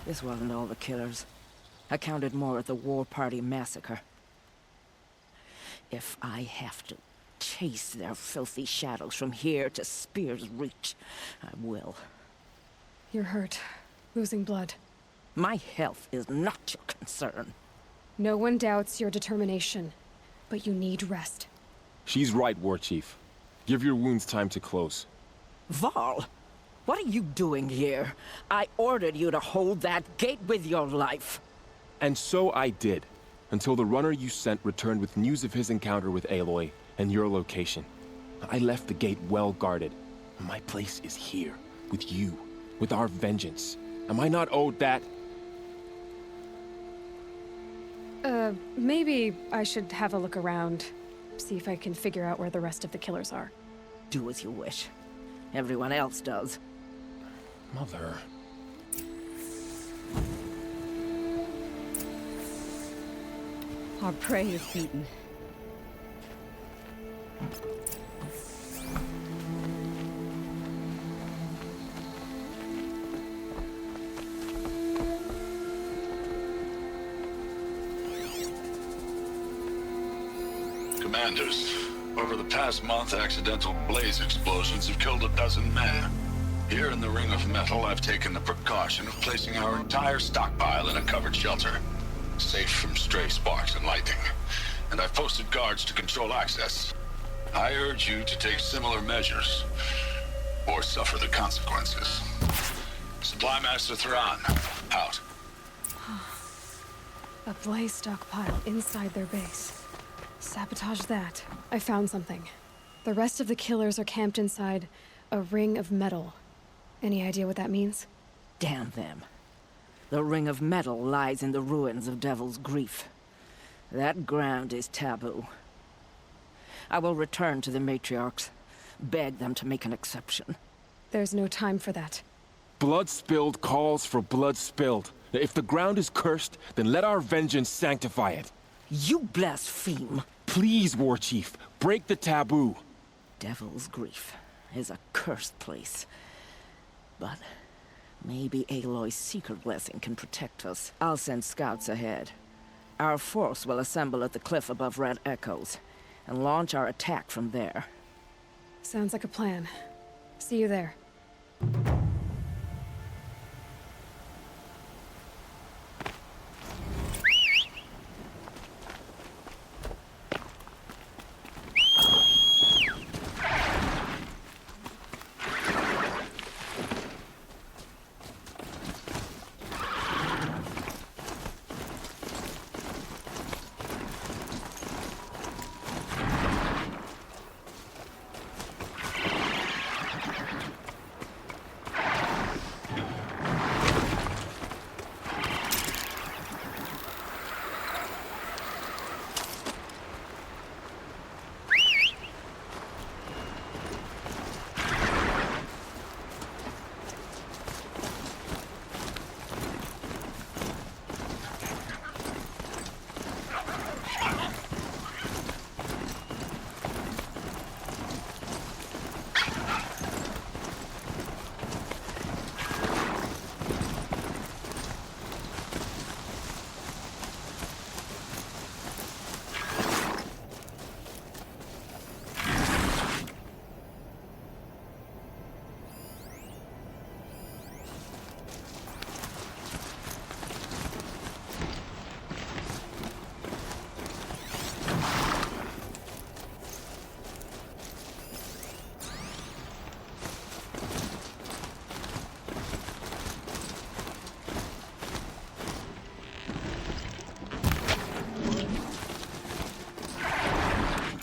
This wasn't all the killers. I counted more at the War Party massacre. If I have to chase their filthy shadows from here to Spear's Reach, I will. You're hurt. Losing blood. My health is not your concern. No one doubts your determination, but you need rest. She's right, War Chief. Give your wounds time to close. Val, what are you doing here? I ordered you to hold that gate with your life. And so I did, until the runner you sent returned with news of his encounter with Aloy and your location. I left the gate well guarded. My place is here, with you, with our vengeance. Am I not owed that? Maybe I should have a look around. See if I can figure out where the rest of the killers are. Do as you wish. Everyone else does. Mother... Our prey is beaten. Commanders, over the past month, accidental blaze explosions have killed 12 men. Here in the Ring of Metal, I've taken the precaution of placing our entire stockpile in a covered shelter, safe from stray sparks and lightning. And I've posted guards to control access. I urge you to take similar measures, or suffer the consequences. Supply Master Thrawn, out. A blaze stockpile inside their base. Sabotage that. I found something. The rest of the killers are camped inside a ring of metal. Any idea what that means? Damn them. The Ring of Metal lies in the ruins of Devil's Grief. That ground is taboo. I will return to the matriarchs, beg them to make an exception. There's no time for that. Blood spilled calls for blood spilled. If the ground is cursed, then let our vengeance sanctify it. You blaspheme! Please, War Chief, break the taboo. Devil's Grief is a cursed place. But maybe Aloy's secret blessing can protect us. I'll send scouts ahead. Our force will assemble at the cliff above Red Echoes, and launch our attack from there. Sounds like a plan. See you there.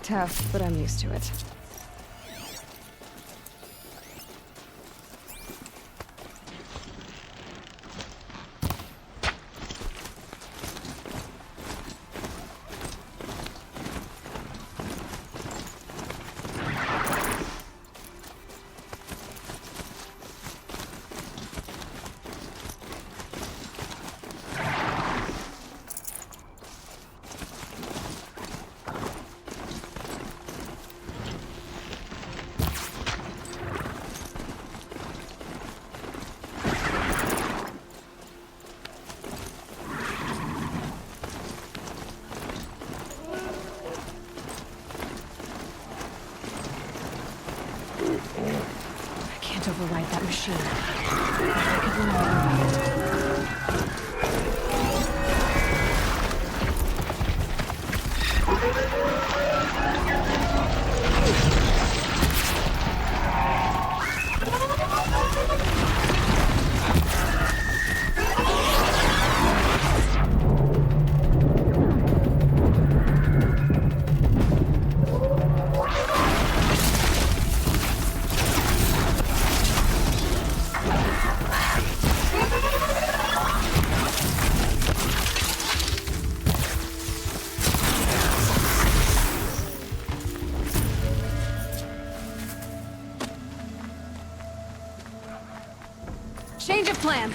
Tough, but I'm used to it. override that machine. I could learn more about it. Change of plan.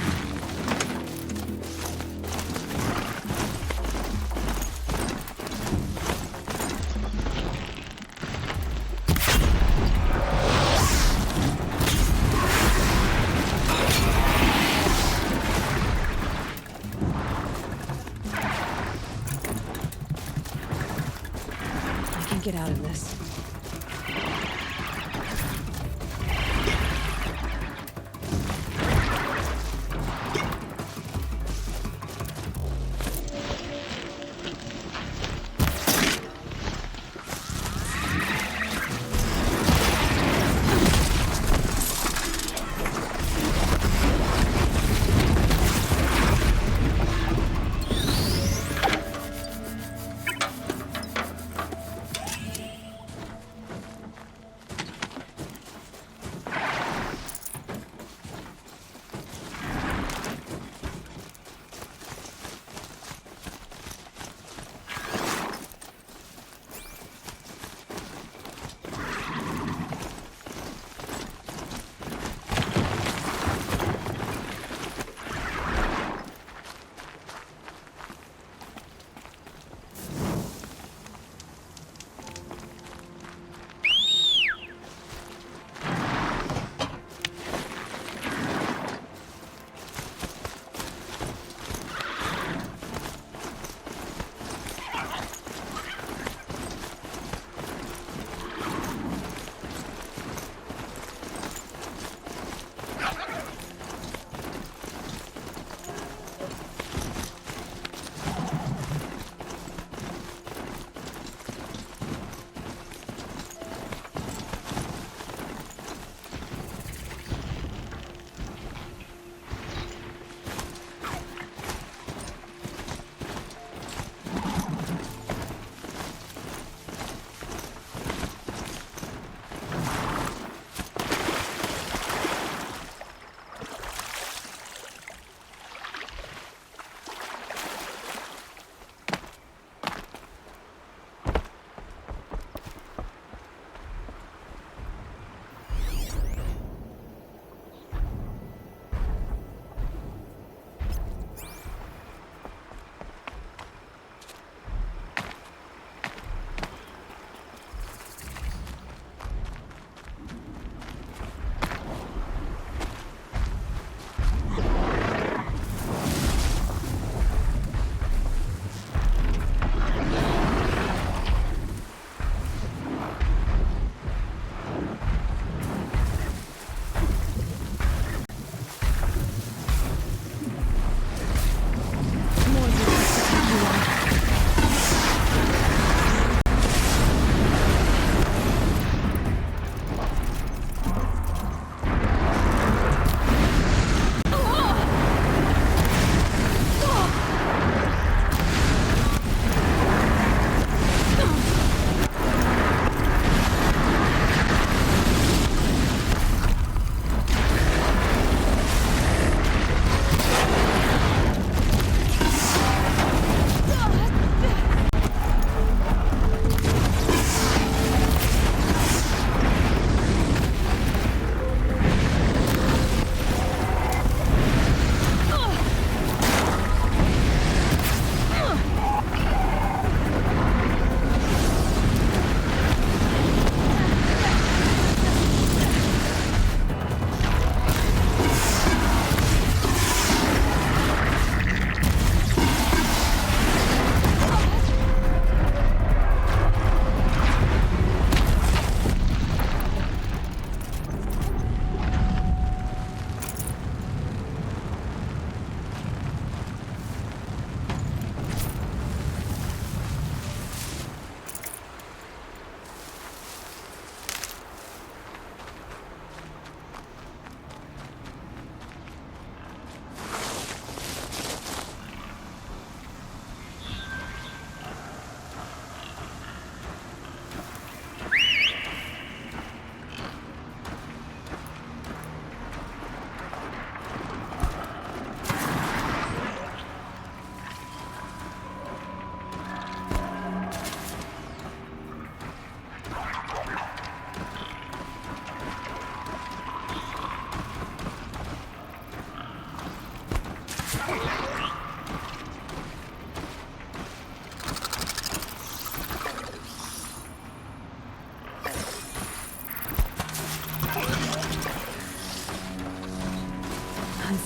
I can get out of this.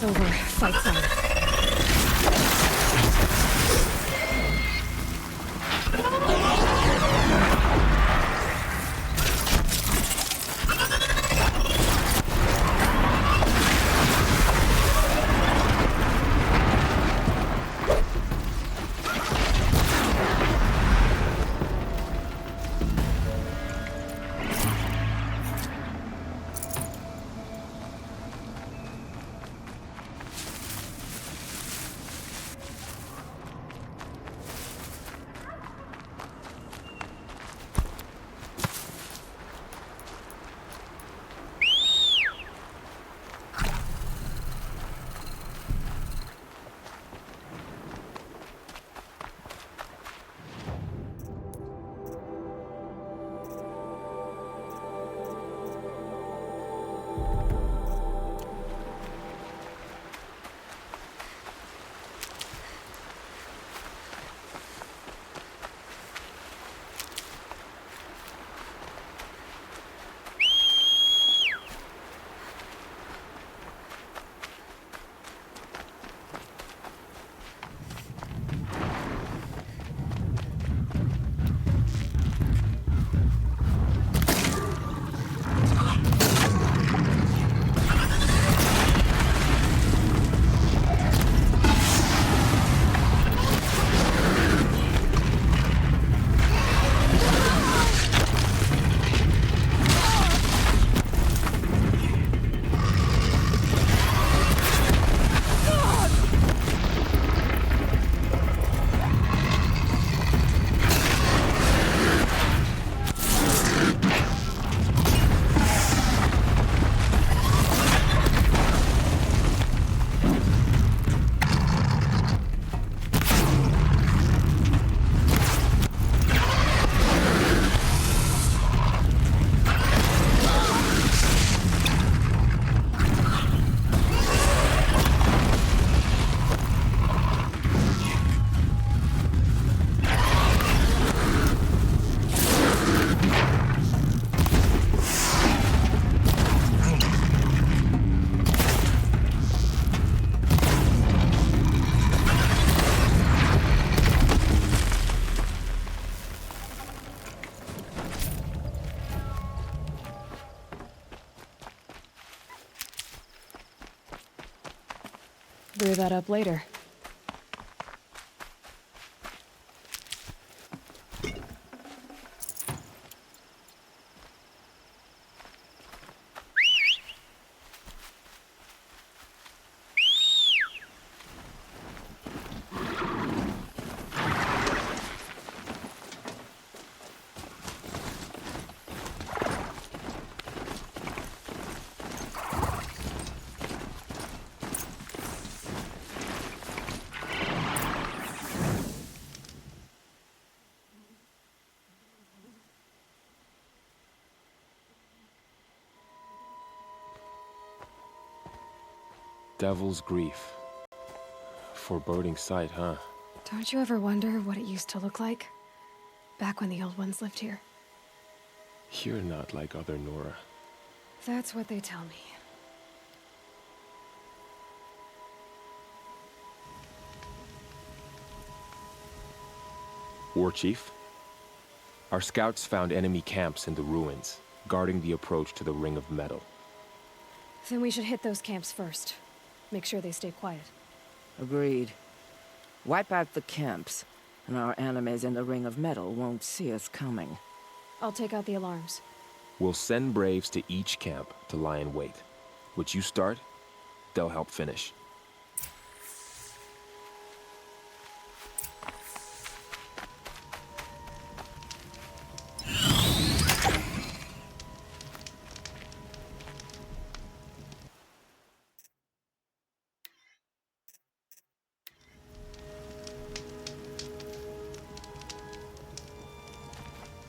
It's over. Fight's on. Brew that up later. Devil's Grief. Foreboding sight, huh? Don't you ever wonder what it used to look like? Back when the old ones lived here. You're not like other Nora. That's what they tell me. War Chief? Our scouts found enemy camps in the ruins, guarding the approach to the Ring of Metal. Then we should hit those camps first. Make sure they stay quiet. Agreed. Wipe out the camps, and our enemies in the Ring of Metal won't see us coming. I'll take out the alarms. We'll send Braves to each camp to lie in wait. What you start, they'll help finish.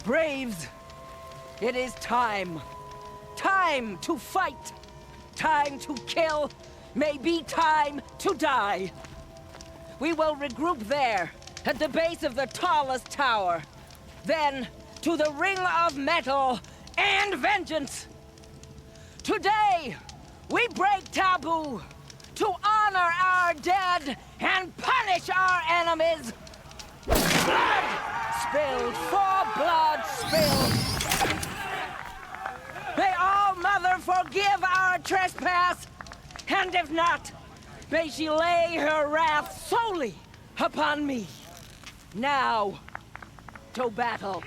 Braves! It is time! Time to fight! Time to kill! Maybe time to die! We will regroup there, at the base of the tallest tower. Then, to the Ring of Metal and vengeance! Today, we break taboo! to honor our dead and punish our enemies. Blood spilled for blood spilled. May All-Mother forgive our trespass, and if not, may she lay her wrath solely upon me. Now, to battle.